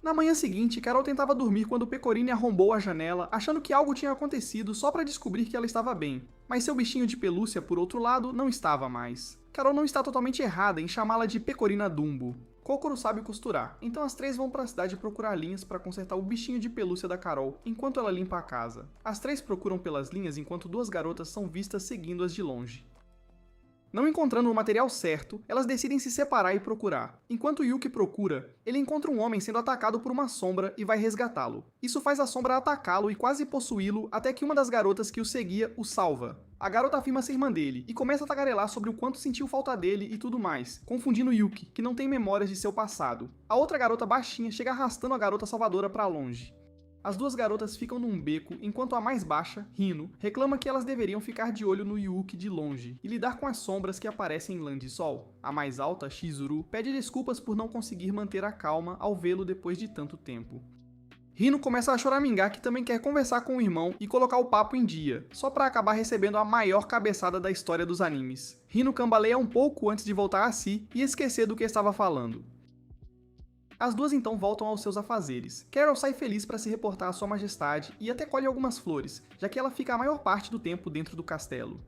Speaker 1: Na manhã seguinte, Carol tentava dormir quando Pecorini arrombou a janela, achando que algo tinha acontecido só para descobrir que ela estava bem. Mas seu bichinho de pelúcia, por outro lado, não estava mais. Carol não está totalmente errada em chamá-la de Pecorina Dumbo. Kokoro sabe costurar, então as três vão para a cidade procurar linhas para consertar o bichinho de pelúcia da Carol, enquanto ela limpa a casa. As três procuram pelas linhas enquanto duas garotas são vistas seguindo-as de longe. Não encontrando o material certo, elas decidem se separar e procurar. Enquanto Yuki procura, ele encontra um homem sendo atacado por uma sombra e vai resgatá-lo. Isso faz a sombra atacá-lo e quase possuí-lo até que uma das garotas que o seguia o salva. A garota afirma ser irmã dele e começa a tagarelar sobre o quanto sentiu falta dele e tudo mais, confundindo Yuki, que não tem memórias de seu passado. A outra garota baixinha chega arrastando a garota salvadora para longe. As duas garotas ficam num beco, enquanto a mais baixa, Hino, reclama que elas deveriam ficar de olho no Yuki de longe e lidar com as sombras que aparecem em Land e Sol. A mais alta, Shizuru, pede desculpas por não conseguir manter a calma ao vê-lo depois de tanto tempo. Hino começa a choramingar que também quer conversar com o irmão e colocar o papo em dia, só para acabar recebendo a maior cabeçada da história dos animes. Hino cambaleia um pouco antes de voltar a si e esquecer do que estava falando. As duas então voltam aos seus afazeres. Carol sai feliz para se reportar à sua majestade e até colhe algumas flores, já que ela fica a maior parte do tempo dentro do castelo.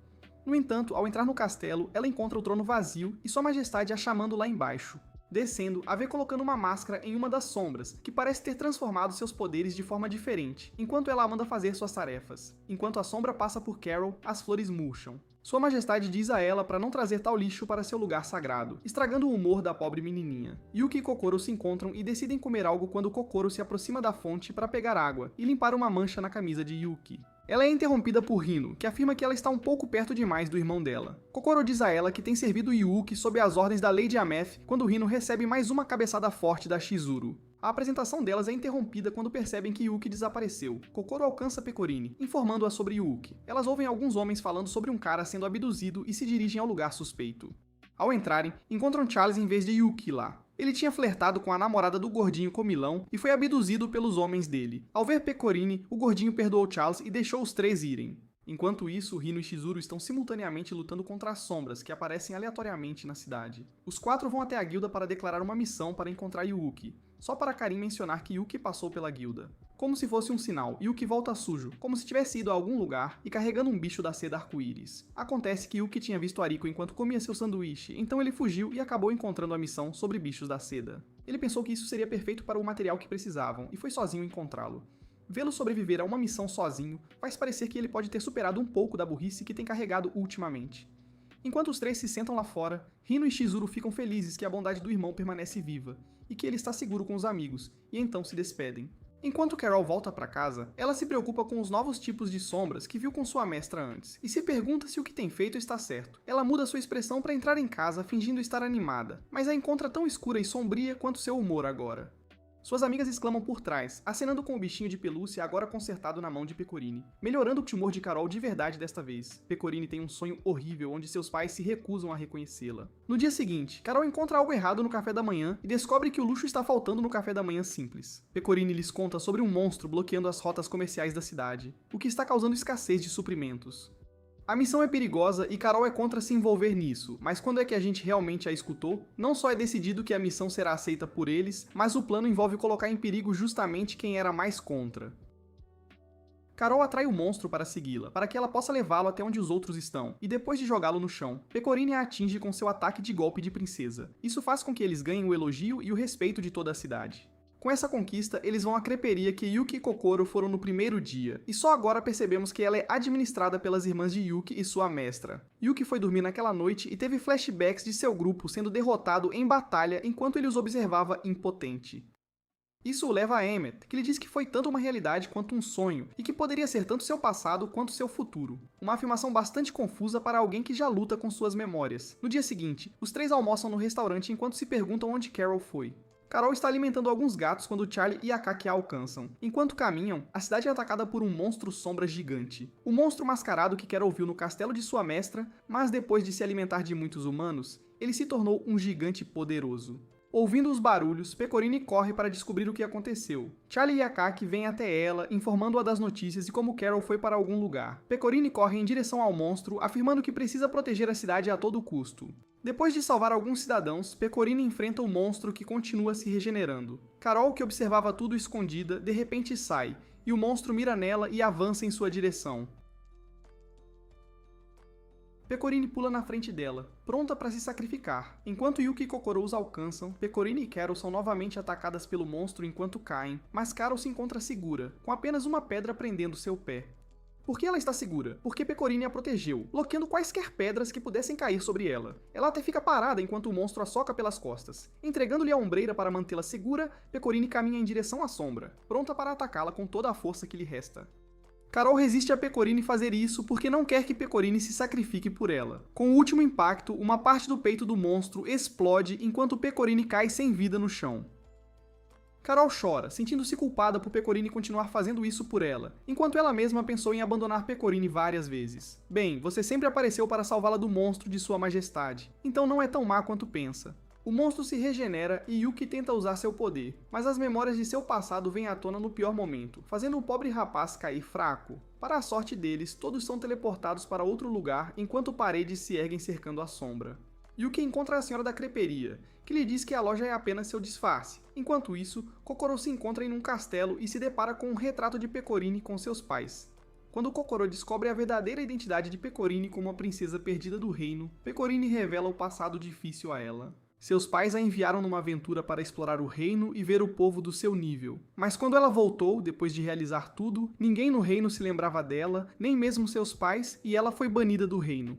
Speaker 1: No entanto, ao entrar no castelo, ela encontra o trono vazio e sua majestade a chamando lá embaixo. Descendo, a vê colocando uma máscara em uma das sombras, que parece ter transformado seus poderes de forma diferente, enquanto ela a manda fazer suas tarefas. Enquanto a sombra passa por Carol, as flores murcham. Sua majestade diz a ela para não trazer tal lixo para seu lugar sagrado, estragando o humor da pobre menininha. Yuki e Kokoro se encontram e decidem comer algo quando Kokoro se aproxima da fonte para pegar água e limpar uma mancha na camisa de Yuki. Ela é interrompida por Hino, que afirma que ela está um pouco perto demais do irmão dela. Kokoro diz a ela que tem servido Yuki sob as ordens da Lady Ameth quando Hino recebe mais uma cabeçada forte da Shizuru. A apresentação delas é interrompida quando percebem que Yuki desapareceu. Kokoro alcança Pecorini, informando-a sobre Yuki. Elas ouvem alguns homens falando sobre um cara sendo abduzido e se dirigem ao lugar suspeito. Ao entrarem, encontram Charles em vez de Yuki lá. Ele tinha flertado com a namorada do gordinho comilão e foi abduzido pelos homens dele. Ao ver Pecorini, o gordinho perdoou Charles e deixou os três irem. Enquanto isso, Hino e Shizuru estão simultaneamente lutando contra as sombras que aparecem aleatoriamente na cidade. Os quatro vão até a guilda para declarar uma missão para encontrar Yuki, só para Karin mencionar que Yuki passou pela guilda. Como se fosse um sinal, Yuki volta sujo, como se tivesse ido a algum lugar e carregando um bicho da seda arco-íris. Acontece que Yuki tinha visto Ariko enquanto comia seu sanduíche, então ele fugiu e acabou encontrando a missão sobre bichos da seda. Ele pensou que isso seria perfeito para o material que precisavam e foi sozinho encontrá-lo. Vê-lo sobreviver a uma missão sozinho faz parecer que ele pode ter superado um pouco da burrice que tem carregado ultimamente. Enquanto os três se sentam lá fora, Rino e Chizuru ficam felizes que a bondade do irmão permanece viva, e que ele está seguro com os amigos, e então se despedem. Enquanto Carol volta para casa, ela se preocupa com os novos tipos de sombras que viu com sua mestra antes, e se pergunta se o que tem feito está certo. Ela muda sua expressão para entrar em casa fingindo estar animada, mas a encontra tão escura e sombria quanto seu humor agora. Suas amigas exclamam por trás, acenando com o bichinho de pelúcia agora consertado na mão de Pecorini, melhorando o humor de Carol de verdade desta vez. Pecorini tem um sonho horrível onde seus pais se recusam a reconhecê-la. No dia seguinte, Carol encontra algo errado no café da manhã e descobre que o luxo está faltando no café da manhã simples. Pecorini lhes conta sobre um monstro bloqueando as rotas comerciais da cidade, o que está causando escassez de suprimentos. A missão é perigosa e Carol é contra se envolver nisso, mas quando é que a gente realmente a escutou? Não só é decidido que a missão será aceita por eles, mas o plano envolve colocar em perigo justamente quem era mais contra. Carol atrai o monstro para segui-la, para que ela possa levá-lo até onde os outros estão, e depois de jogá-lo no chão, Pecorini a atinge com seu ataque de golpe de princesa. Isso faz com que eles ganhem o elogio e o respeito de toda a cidade. Com essa conquista, eles vão à creperia que Yuki e Kokoro foram no primeiro dia, e só agora percebemos que ela é administrada pelas irmãs de Yuki e sua mestra. Yuki foi dormir naquela noite e teve flashbacks de seu grupo sendo derrotado em batalha enquanto ele os observava impotente. Isso o leva a Emmet, que lhe diz que foi tanto uma realidade quanto um sonho, e que poderia ser tanto seu passado quanto seu futuro. Uma afirmação bastante confusa para alguém que já luta com suas memórias. No dia seguinte, os três almoçam no restaurante enquanto se perguntam onde Carol foi. Carol está alimentando alguns gatos quando Charlie e Akaki a alcançam. Enquanto caminham, a cidade é atacada por um monstro sombra gigante. O monstro mascarado que Carol viu no castelo de sua mestra, mas depois de se alimentar de muitos humanos, ele se tornou um gigante poderoso. Ouvindo os barulhos, Pecorini corre para descobrir o que aconteceu. Charlie e Akaki vêm até ela, informando-a das notícias e como Carol foi para algum lugar. Pecorini corre em direção ao monstro, afirmando que precisa proteger a cidade a todo custo. Depois de salvar alguns cidadãos, Pecorini enfrenta o monstro que continua se regenerando. Carol, que observava tudo escondida, de repente sai, e o monstro mira nela e avança em sua direção. Pecorini pula na frente dela, pronta para se sacrificar. Enquanto Yuki e Kokoro os alcançam, Pecorini e Carol são novamente atacadas pelo monstro enquanto caem, mas Carol se encontra segura, com apenas uma pedra prendendo seu pé. Por que ela está segura? Porque Pecorini a protegeu, bloqueando quaisquer pedras que pudessem cair sobre ela. Ela até fica parada enquanto o monstro a soca pelas costas. Entregando-lhe a ombreira para mantê-la segura, Pecorini caminha em direção à sombra, pronta para atacá-la com toda a força que lhe resta. Carol resiste a Pecorini fazer isso porque não quer que Pecorini se sacrifique por ela. Com o último impacto, uma parte do peito do monstro explode enquanto Pecorini cai sem vida no chão. Carol chora, sentindo-se culpada por Pecorini continuar fazendo isso por ela, enquanto ela mesma pensou em abandonar Pecorini várias vezes. Bem, você sempre apareceu para salvá-la do monstro de sua majestade, então não é tão má quanto pensa. O monstro se regenera e Yuki tenta usar seu poder, mas as memórias de seu passado vêm à tona no pior momento, fazendo o pobre rapaz cair fraco. Para a sorte deles, todos são teleportados para outro lugar enquanto paredes se erguem cercando a sombra. Yuki encontra a senhora da creperia, que lhe diz que a loja é apenas seu disfarce. Enquanto isso, Kokoro se encontra em um castelo e se depara com um retrato de Pecorini com seus pais. Quando Kokoro descobre a verdadeira identidade de Pecorini como uma princesa perdida do reino, Pecorini revela o passado difícil a ela. Seus pais a enviaram numa aventura para explorar o reino e ver o povo do seu nível. Mas quando ela voltou, depois de realizar tudo, ninguém no reino se lembrava dela, nem mesmo seus pais, e ela foi banida do reino.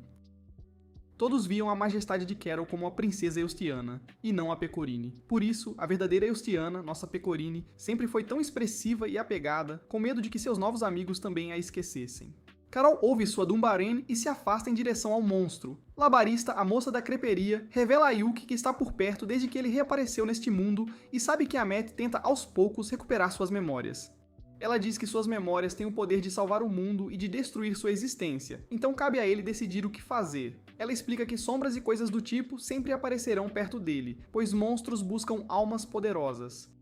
Speaker 1: Todos viam a majestade de Carol como a princesa Eustiana, e não a Pecorini. Por isso, a verdadeira Eustiana, nossa Pecorini, sempre foi tão expressiva e apegada, com medo de que seus novos amigos também a esquecessem. Carol ouve sua Dumbarene e se afasta em direção ao monstro. Labarista, a moça da creperia, revela a Yuki que está por perto desde que ele reapareceu neste mundo e sabe que Emmet tenta aos poucos recuperar suas memórias. Ela diz que suas memórias têm o poder de salvar o mundo e de destruir sua existência, então cabe a ele decidir o que fazer. Ela explica que sombras e coisas do tipo sempre aparecerão perto dele, pois monstros buscam almas poderosas.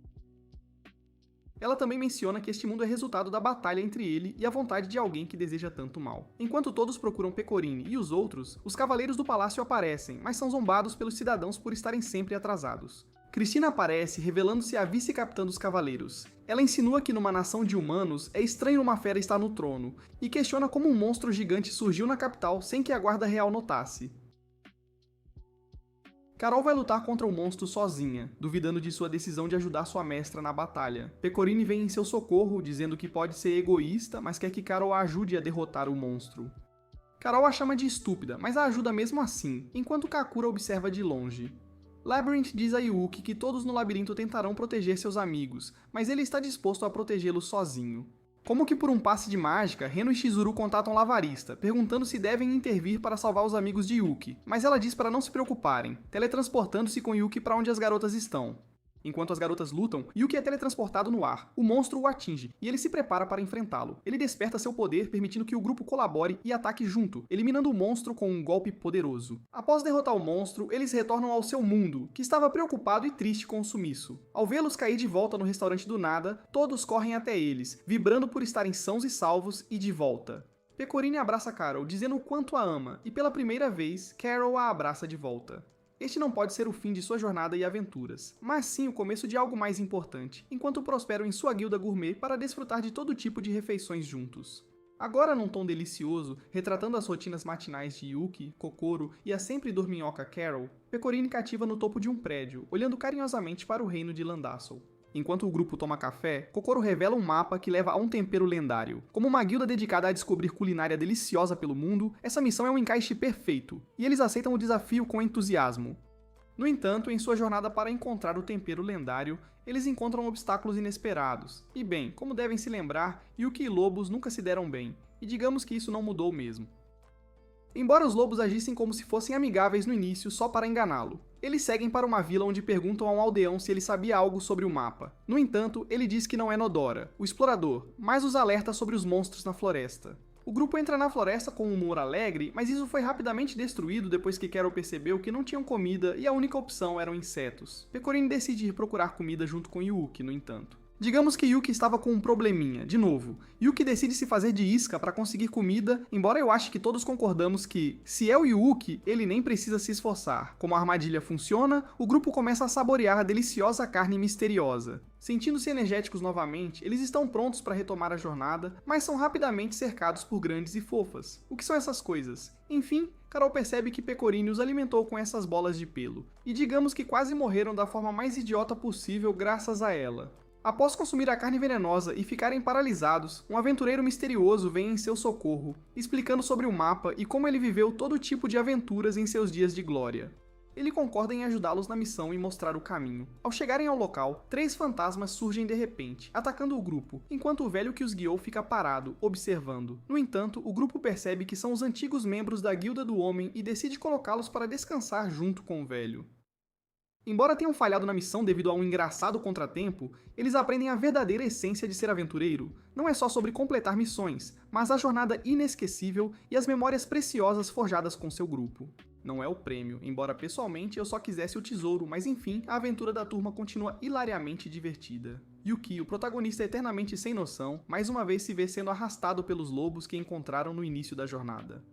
Speaker 1: Ela também menciona que este mundo é resultado da batalha entre ele e a vontade de alguém que deseja tanto mal. Enquanto todos procuram Pecorini e os outros, os cavaleiros do palácio aparecem, mas são zombados pelos cidadãos por estarem sempre atrasados. Cristina aparece, revelando-se a vice-capitã dos cavaleiros. Ela insinua que numa nação de humanos é estranho uma fera estar no trono, e questiona como um monstro gigante surgiu na capital sem que a guarda real notasse. Carol vai lutar contra o monstro sozinha, duvidando de sua decisão de ajudar sua mestra na batalha. Pecorini vem em seu socorro, dizendo que pode ser egoísta, mas quer que Carol a ajude a derrotar o monstro. Carol a chama de estúpida, mas a ajuda mesmo assim, enquanto Kakura observa de longe. Labyrinth diz a Yuki que todos no labirinto tentarão proteger seus amigos, mas ele está disposto a protegê-los sozinho. Como que por um passe de mágica, Reno e Chizuru contatam Lavarista, perguntando se devem intervir para salvar os amigos de Yuki, mas ela diz para não se preocuparem, teletransportando-se com Yuki para onde as garotas estão. Enquanto as garotas lutam, Yuki é teletransportado no ar. O monstro o atinge, e ele se prepara para enfrentá-lo. Ele desperta seu poder, permitindo que o grupo colabore e ataque junto, eliminando o monstro com um golpe poderoso. Após derrotar o monstro, eles retornam ao seu mundo, que estava preocupado e triste com o sumiço. Ao vê-los cair de volta no restaurante do nada, todos correm até eles, vibrando por estarem sãos e salvos e de volta. Pecorini abraça Carol, dizendo o quanto a ama, e pela primeira vez, Carol a abraça de volta. Este não pode ser o fim de sua jornada e aventuras, mas sim o começo de algo mais importante, enquanto prosperam em sua guilda gourmet para desfrutar de todo tipo de refeições juntos. Agora num tom delicioso, retratando as rotinas matinais de Yuki, Kokoro e a sempre dorminhoca Carol, Pecorini cativa no topo de um prédio, olhando carinhosamente para o reino de Landassel. Enquanto o grupo toma café, Kokoro revela um mapa que leva a um tempero lendário. Como uma guilda dedicada a descobrir culinária deliciosa pelo mundo, essa missão é um encaixe perfeito, e eles aceitam o desafio com entusiasmo. No entanto, em sua jornada para encontrar o tempero lendário, eles encontram obstáculos inesperados. E bem, como devem se lembrar, Yuki e lobos nunca se deram bem, e digamos que isso não mudou mesmo. Embora os lobos agissem como se fossem amigáveis no início só para enganá-lo, eles seguem para uma vila onde perguntam a um aldeão se ele sabia algo sobre o mapa. No entanto, ele diz que não é Nodora, o explorador, mas os alerta sobre os monstros na floresta. O grupo entra na floresta com um humor alegre, mas isso foi rapidamente destruído depois que Carol percebeu que não tinham comida e a única opção eram insetos. Pecorini decide ir procurar comida junto com Yuki, no entanto. Digamos que Yuki estava com um probleminha, de novo. Yuki decide se fazer de isca para conseguir comida, embora eu ache que todos concordamos que, se é o Yuki, ele nem precisa se esforçar. Como a armadilha funciona, o grupo começa a saborear a deliciosa carne misteriosa. Sentindo-se energéticos novamente, eles estão prontos para retomar a jornada, mas são rapidamente cercados por grandes e fofas. O que são essas coisas? Enfim, Carol percebe que Pecorini os alimentou com essas bolas de pelo, e digamos que quase morreram da forma mais idiota possível graças a ela. Após consumir a carne venenosa e ficarem paralisados, um aventureiro misterioso vem em seu socorro, explicando sobre o mapa e como ele viveu todo tipo de aventuras em seus dias de glória. Ele concorda em ajudá-los na missão e mostrar o caminho. Ao chegarem ao local, 3 fantasmas surgem de repente, atacando o grupo, enquanto o velho que os guiou fica parado, observando. No entanto, o grupo percebe que são os antigos membros da Guilda do Homem e decide colocá-los para descansar junto com o velho. Embora tenham falhado na missão devido a um engraçado contratempo, eles aprendem a verdadeira essência de ser aventureiro. Não é só sobre completar missões, mas a jornada inesquecível e as memórias preciosas forjadas com seu grupo. Não é o prêmio, embora pessoalmente eu só quisesse o tesouro, mas enfim, a aventura da turma continua hilariamente divertida. Yuki, o protagonista eternamente sem noção, mais uma vez se vê sendo arrastado pelos lobos que encontraram no início da jornada.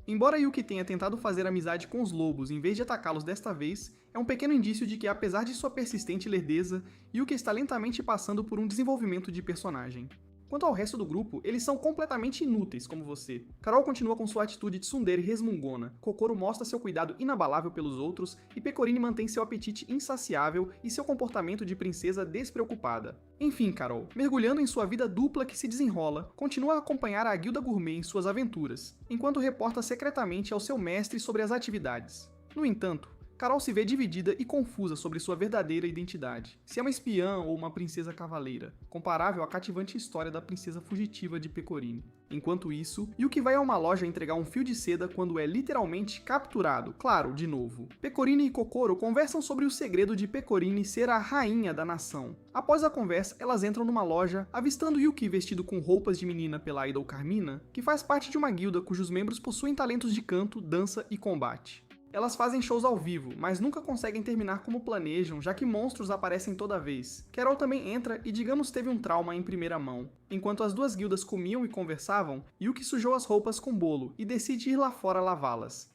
Speaker 1: Embora Yuki tenha tentado fazer amizade com os lobos em vez de atacá-los desta vez, é um pequeno indício de que, apesar de sua persistente lerdeza, Yuki está lentamente passando por um desenvolvimento de personagem. Quanto ao resto do grupo, eles são completamente inúteis, como você. Carol continua com sua atitude tsundere resmungona, Kokoro mostra seu cuidado inabalável pelos outros e Pecorini mantém seu apetite insaciável e seu comportamento de princesa despreocupada. Enfim, Carol, mergulhando em sua vida dupla que se desenrola, continua a acompanhar a Guilda Gourmet em suas aventuras, enquanto reporta secretamente ao seu mestre sobre as atividades. No entanto, Carol se vê dividida e confusa sobre sua verdadeira identidade. Se é uma espiã ou uma princesa cavaleira, comparável à cativante história da princesa fugitiva de Pecorini. Enquanto isso, Yuki vai a uma loja entregar um fio de seda quando é literalmente capturado, claro, de novo. Pecorini e Kokoro conversam sobre o segredo de Pecorini ser a rainha da nação. Após a conversa, elas entram numa loja, avistando Yuki vestido com roupas de menina pela idol Carmina, que faz parte de uma guilda cujos membros possuem talentos de canto, dança e combate. Elas fazem shows ao vivo, mas nunca conseguem terminar como planejam, já que monstros aparecem toda vez. Carol também entra e digamos teve um trauma em primeira mão. Enquanto as duas guildas comiam e conversavam, Yuki sujou as roupas com bolo e decide ir lá fora lavá-las.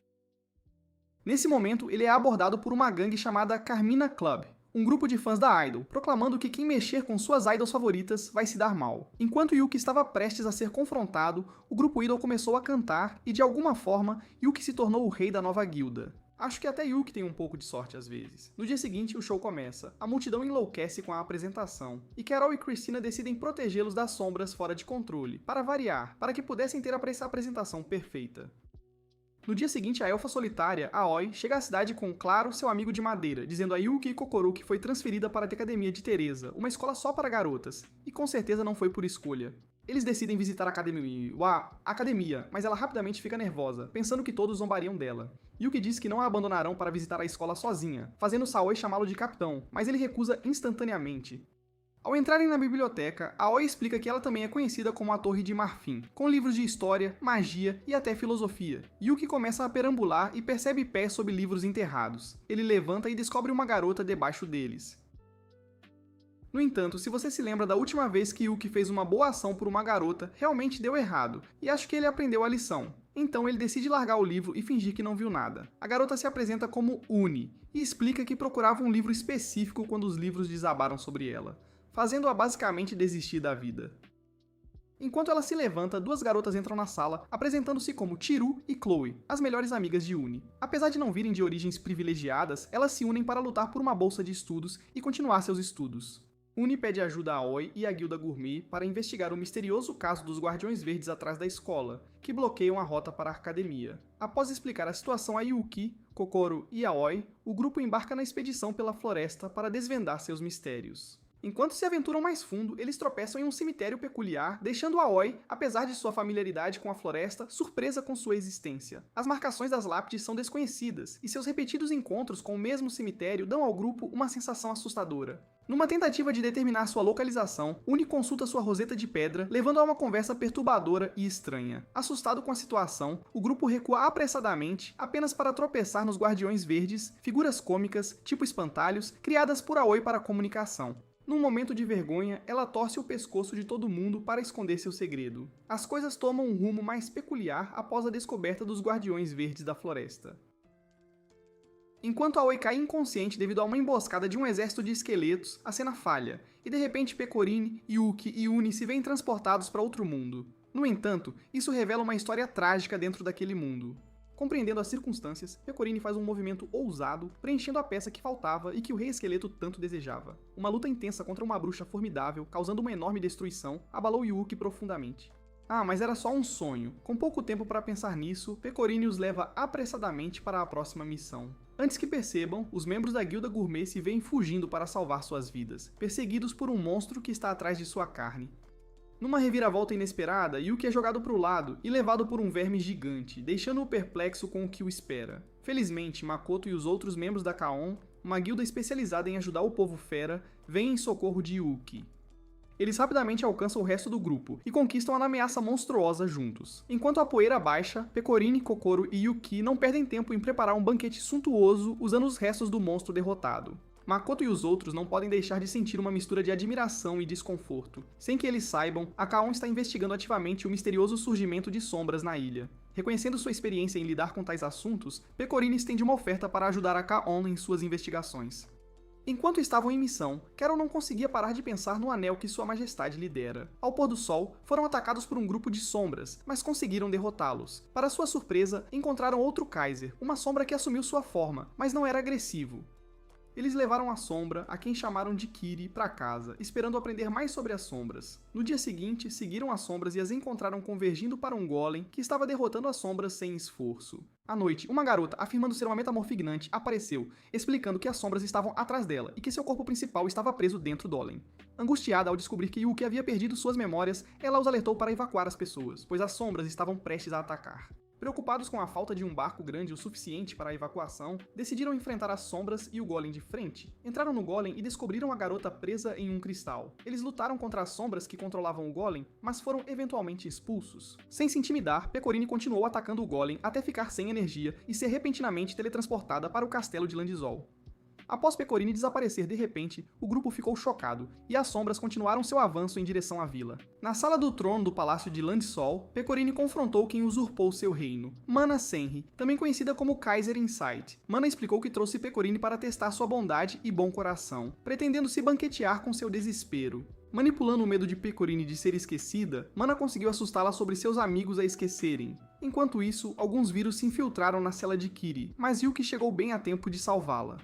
Speaker 1: Nesse momento, ele é abordado por uma gangue chamada Carmina Club, um grupo de fãs da idol, proclamando que quem mexer com suas idols favoritas vai se dar mal. Enquanto Yuki estava prestes a ser confrontado, o grupo idol começou a cantar e, de alguma forma, Yuki se tornou o rei da nova guilda. Acho que até Yuki tem um pouco de sorte às vezes. No dia seguinte, o show começa. A multidão enlouquece com a apresentação, e Carol e Christina decidem protegê-los das sombras fora de controle, para variar, para que pudessem ter essa apresentação perfeita. No dia seguinte, a elfa solitária, Aoi, chega à cidade com Claro, seu amigo de madeira, dizendo a Yuki e Kokoro que foi transferida para a Academia de Teresa, uma escola só para garotas, e com certeza não foi por escolha. Eles decidem visitar a academia, mas ela rapidamente fica nervosa, pensando que todos zombariam dela. Yuki diz que não a abandonarão para visitar a escola sozinha, fazendo Saoi chamá-lo de capitão, mas ele recusa instantaneamente. Ao entrarem na biblioteca, Aoi explica que ela também é conhecida como a Torre de Marfim, com livros de história, magia e até filosofia. Yuki começa a perambular e percebe pés sob livros enterrados. Ele levanta e descobre uma garota debaixo deles. No entanto, se você se lembra da última vez que Yuki fez uma boa ação por uma garota, realmente deu errado, e acho que ele aprendeu a lição. Então ele decide largar o livro e fingir que não viu nada. A garota se apresenta como Uni, e explica que procurava um livro específico quando os livros desabaram sobre ela, fazendo-a basicamente desistir da vida. Enquanto ela se levanta, duas garotas entram na sala, apresentando-se como Chiru e Chloe, as melhores amigas de Uni. Apesar de não virem de origens privilegiadas, elas se unem para lutar por uma bolsa de estudos e continuar seus estudos. Uni pede ajuda a Aoi e a Guilda Gourmet para investigar o misterioso caso dos Guardiões Verdes atrás da escola, que bloqueiam a rota para a academia. Após explicar a situação a Yuki, Kokoro e Aoi, o grupo embarca na expedição pela floresta para desvendar seus mistérios. Enquanto se aventuram mais fundo, eles tropeçam em um cemitério peculiar, deixando Aoi, apesar de sua familiaridade com a floresta, surpresa com sua existência. As marcações das lápides são desconhecidas, e seus repetidos encontros com o mesmo cemitério dão ao grupo uma sensação assustadora. Numa tentativa de determinar sua localização, Uni consulta sua roseta de pedra, levando a uma conversa perturbadora e estranha. Assustado com a situação, o grupo recua apressadamente, apenas para tropeçar nos Guardiões Verdes, figuras cômicas, tipo espantalhos, criadas por Aoi para a comunicação. Num momento de vergonha, ela torce o pescoço de todo mundo para esconder seu segredo. As coisas tomam um rumo mais peculiar após a descoberta dos Guardiões Verdes da floresta. Enquanto Aoi cai inconsciente devido a uma emboscada de um exército de esqueletos, a cena falha, e de repente Pecorini, Yuki e Uni se veem transportados para outro mundo. No entanto, isso revela uma história trágica dentro daquele mundo. Compreendendo as circunstâncias, Pecorini faz um movimento ousado, preenchendo a peça que faltava e que o Rei Esqueleto tanto desejava. Uma luta intensa contra uma bruxa formidável, causando uma enorme destruição, abalou Yuki profundamente. Ah, mas era só um sonho. Com pouco tempo para pensar nisso, Pecorini os leva apressadamente para a próxima missão. Antes que percebam, os membros da Guilda Gourmet se veem fugindo para salvar suas vidas, perseguidos por um monstro que está atrás de sua carne. Numa reviravolta inesperada, Yuki é jogado para o lado e levado por um verme gigante, deixando-o perplexo com o que o espera. Felizmente, Makoto e os outros membros da Kaon, uma guilda especializada em ajudar o povo fera, vêm em socorro de Yuki. Eles rapidamente alcançam o resto do grupo e conquistam a ameaça monstruosa juntos. Enquanto a poeira baixa, Pecorini, Kokoro e Yuki não perdem tempo em preparar um banquete suntuoso usando os restos do monstro derrotado. Makoto e os outros não podem deixar de sentir uma mistura de admiração e desconforto. Sem que eles saibam, a Kaon está investigando ativamente o misterioso surgimento de sombras na ilha. Reconhecendo sua experiência em lidar com tais assuntos, Pecorini estende uma oferta para ajudar a Kaon em suas investigações. Enquanto estavam em missão, Carol não conseguia parar de pensar no anel que Sua Majestade lhe dera. Ao pôr do sol, foram atacados por um grupo de sombras, mas conseguiram derrotá-los. Para sua surpresa, encontraram outro Kaiser, uma sombra que assumiu sua forma, mas não era agressivo. Eles levaram a sombra, a quem chamaram de Kiri, para casa, esperando aprender mais sobre as sombras. No dia seguinte, seguiram as sombras e as encontraram convergindo para um golem que estava derrotando as sombras sem esforço. À noite, uma garota, afirmando ser uma metamorfignante, apareceu, explicando que as sombras estavam atrás dela e que seu corpo principal estava preso dentro do golem. Angustiada ao descobrir que Yuki havia perdido suas memórias, ela os alertou para evacuar as pessoas, pois as sombras estavam prestes a atacar. Preocupados com a falta de um barco grande o suficiente para a evacuação, decidiram enfrentar as sombras e o golem de frente. Entraram no golem e descobriram a garota presa em um cristal. Eles lutaram contra as sombras que controlavam o golem, mas foram eventualmente expulsos. Sem se intimidar, Pecorini continuou atacando o golem até ficar sem energia e ser repentinamente teletransportada para o castelo de Landisol. Após Pecorini desaparecer de repente, o grupo ficou chocado, e as sombras continuaram seu avanço em direção à vila. Na sala do trono do palácio de Landisol, Pecorini confrontou quem usurpou seu reino, Mana Senri, também conhecida como Kaiser Insight. Mana explicou que trouxe Pecorini para testar sua bondade e bom coração, pretendendo se banquetear com seu desespero. Manipulando o medo de Pecorini de ser esquecida, Mana conseguiu assustá-la sobre seus amigos a esquecerem. Enquanto isso, alguns vírus se infiltraram na cela de Kiri, mas Yuki chegou bem a tempo de salvá-la.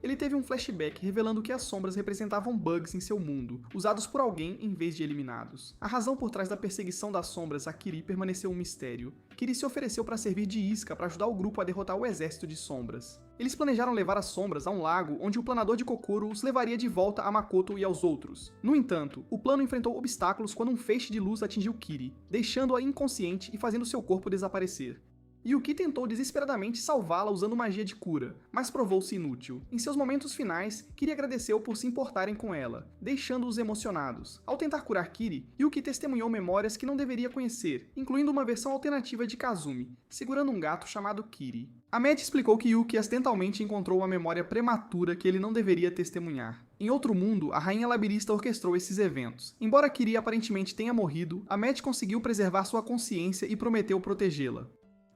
Speaker 1: Ele teve um flashback revelando que as sombras representavam bugs em seu mundo, usados por alguém em vez de eliminados. A razão por trás da perseguição das sombras a Kiri permaneceu um mistério. Kiri se ofereceu para servir de isca para ajudar o grupo a derrotar o exército de sombras. Eles planejaram levar as sombras a um lago onde o planador de Kokoro os levaria de volta a Makoto e aos outros. No entanto, o plano enfrentou obstáculos quando um feixe de luz atingiu Kiri, deixando-a inconsciente e fazendo seu corpo desaparecer. Yuki tentou desesperadamente salvá-la usando magia de cura, mas provou-se inútil. Em seus momentos finais, Kiri agradeceu por se importarem com ela, deixando-os emocionados. Ao tentar curar Kiri, Yuki testemunhou memórias que não deveria conhecer, incluindo uma versão alternativa de Kazumi, segurando um gato chamado Kiri. A Matt explicou que Yuki acidentalmente encontrou uma memória prematura que ele não deveria testemunhar. Em outro mundo, a Rainha Labirista orquestrou esses eventos. Embora Kiri aparentemente tenha morrido, a Matt conseguiu preservar sua consciência e prometeu protegê-la.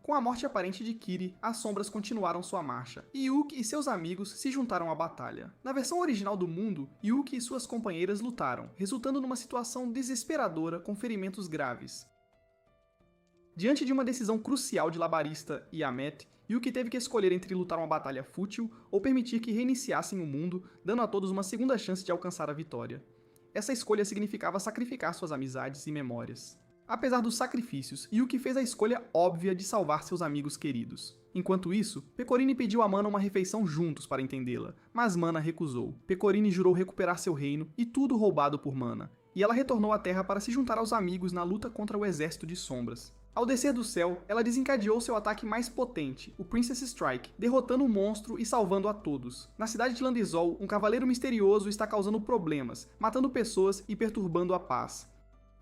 Speaker 1: Com a morte aparente de Kiri, as sombras continuaram sua marcha, e Yuki e seus amigos se juntaram à batalha. Na versão original do mundo, Yuki e suas companheiras lutaram, resultando numa situação desesperadora com ferimentos graves. Diante de uma decisão crucial de Labarista e Amet, Yuki teve que escolher entre lutar uma batalha fútil ou permitir que reiniciassem o mundo, dando a todos uma segunda chance de alcançar a vitória. Essa escolha significava sacrificar suas amizades e memórias. Apesar dos sacrifícios, Yuki fez a escolha óbvia de salvar seus amigos queridos. Enquanto isso, Pecorini pediu a Mana uma refeição juntos para entendê-la, mas Mana recusou. Pecorini jurou recuperar seu reino e tudo roubado por Mana, e ela retornou à Terra para se juntar aos amigos na luta contra o exército de sombras. Ao descer do céu, ela desencadeou seu ataque mais potente, o Princess Strike, derrotando o monstro e salvando a todos. Na cidade de Landisol, um cavaleiro misterioso está causando problemas, matando pessoas e perturbando a paz.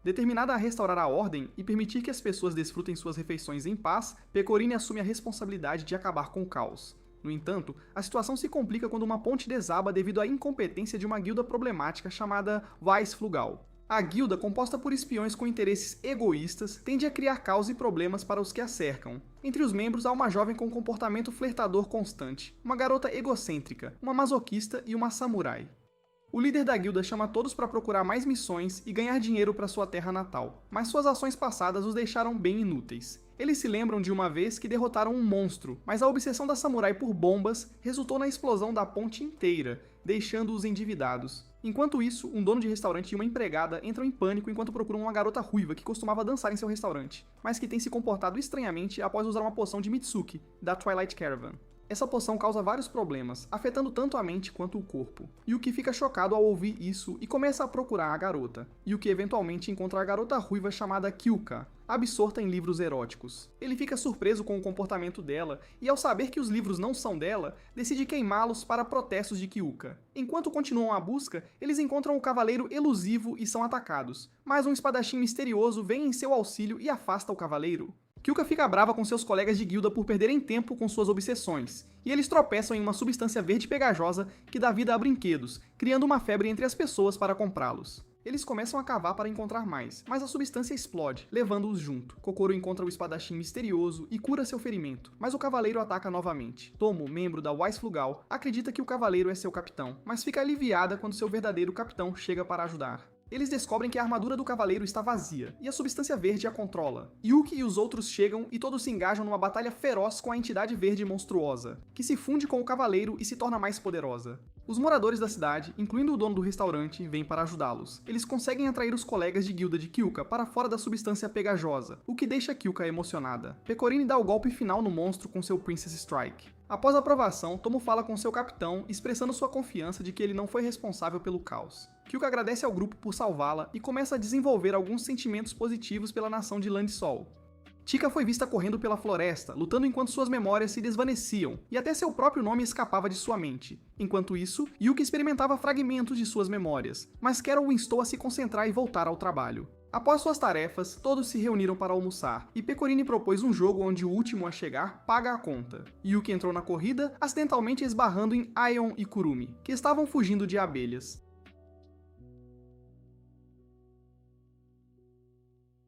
Speaker 1: Determinada a restaurar a ordem e permitir que as pessoas desfrutem suas refeições em paz, Pecorini assume a responsabilidade de acabar com o caos. No entanto, a situação se complica quando uma ponte desaba devido à incompetência de uma guilda problemática chamada Weissflugal. A guilda, composta por espiões com interesses egoístas, tende a criar caos e problemas para os que a cercam. Entre os membros há uma jovem com comportamento flertador constante, uma garota egocêntrica, uma masoquista e uma samurai. O líder da guilda chama todos para procurar mais missões e ganhar dinheiro para sua terra natal, mas suas ações passadas os deixaram bem inúteis. Eles se lembram de uma vez que derrotaram um monstro, mas a obsessão da samurai por bombas resultou na explosão da ponte inteira, deixando-os endividados. Enquanto isso, um dono de restaurante e uma empregada entram em pânico enquanto procuram uma garota ruiva que costumava dançar em seu restaurante, mas que tem se comportado estranhamente após usar uma poção de Mitsuki, da Twilight Caravan. Essa poção causa vários problemas, afetando tanto a mente quanto o corpo. Yuki fica chocado ao ouvir isso e começa a procurar a garota. Yuki eventualmente encontra a garota ruiva chamada Kyuka, absorta em livros eróticos. Ele fica surpreso com o comportamento dela e, ao saber que os livros não são dela, decide queimá-los para protestos de Kyuka. Enquanto continuam a busca, eles encontram o cavaleiro elusivo e são atacados, mas um espadachim misterioso vem em seu auxílio e afasta o cavaleiro. Kyuka fica brava com seus colegas de guilda por perderem tempo com suas obsessões, e eles tropeçam em uma substância verde pegajosa que dá vida a brinquedos, criando uma febre entre as pessoas para comprá-los. Eles começam a cavar para encontrar mais, mas a substância explode, levando-os junto. Kokoro encontra o espadachim misterioso e cura seu ferimento, mas o cavaleiro ataca novamente. Tomo, membro da Weissflugal, acredita que o cavaleiro é seu capitão, mas fica aliviada quando seu verdadeiro capitão chega para ajudar. Eles descobrem que a armadura do cavaleiro está vazia, e a substância verde a controla. Yuki e os outros chegam e todos se engajam numa batalha feroz com a entidade verde monstruosa, que se funde com o cavaleiro e se torna mais poderosa. Os moradores da cidade, incluindo o dono do restaurante, vêm para ajudá-los. Eles conseguem atrair os colegas de guilda de Kyuka para fora da substância pegajosa, o que deixa Kyuka emocionada. Pecorini dá o golpe final no monstro com seu Princess Strike. Após a aprovação, Tomo fala com seu capitão, expressando sua confiança de que ele não foi responsável pelo caos. Kyuka agradece ao grupo por salvá-la e começa a desenvolver alguns sentimentos positivos pela nação de Landisol. Chika foi vista correndo pela floresta, lutando enquanto suas memórias se desvaneciam, e até seu próprio nome escapava de sua mente. Enquanto isso, Yuki experimentava fragmentos de suas memórias, mas Carol o instou a se concentrar e voltar ao trabalho. Após suas tarefas, todos se reuniram para almoçar, e Pecorini propôs um jogo onde o último a chegar paga a conta. Yuki entrou na corrida, acidentalmente esbarrando em Aion e Kurumi, que estavam fugindo de abelhas.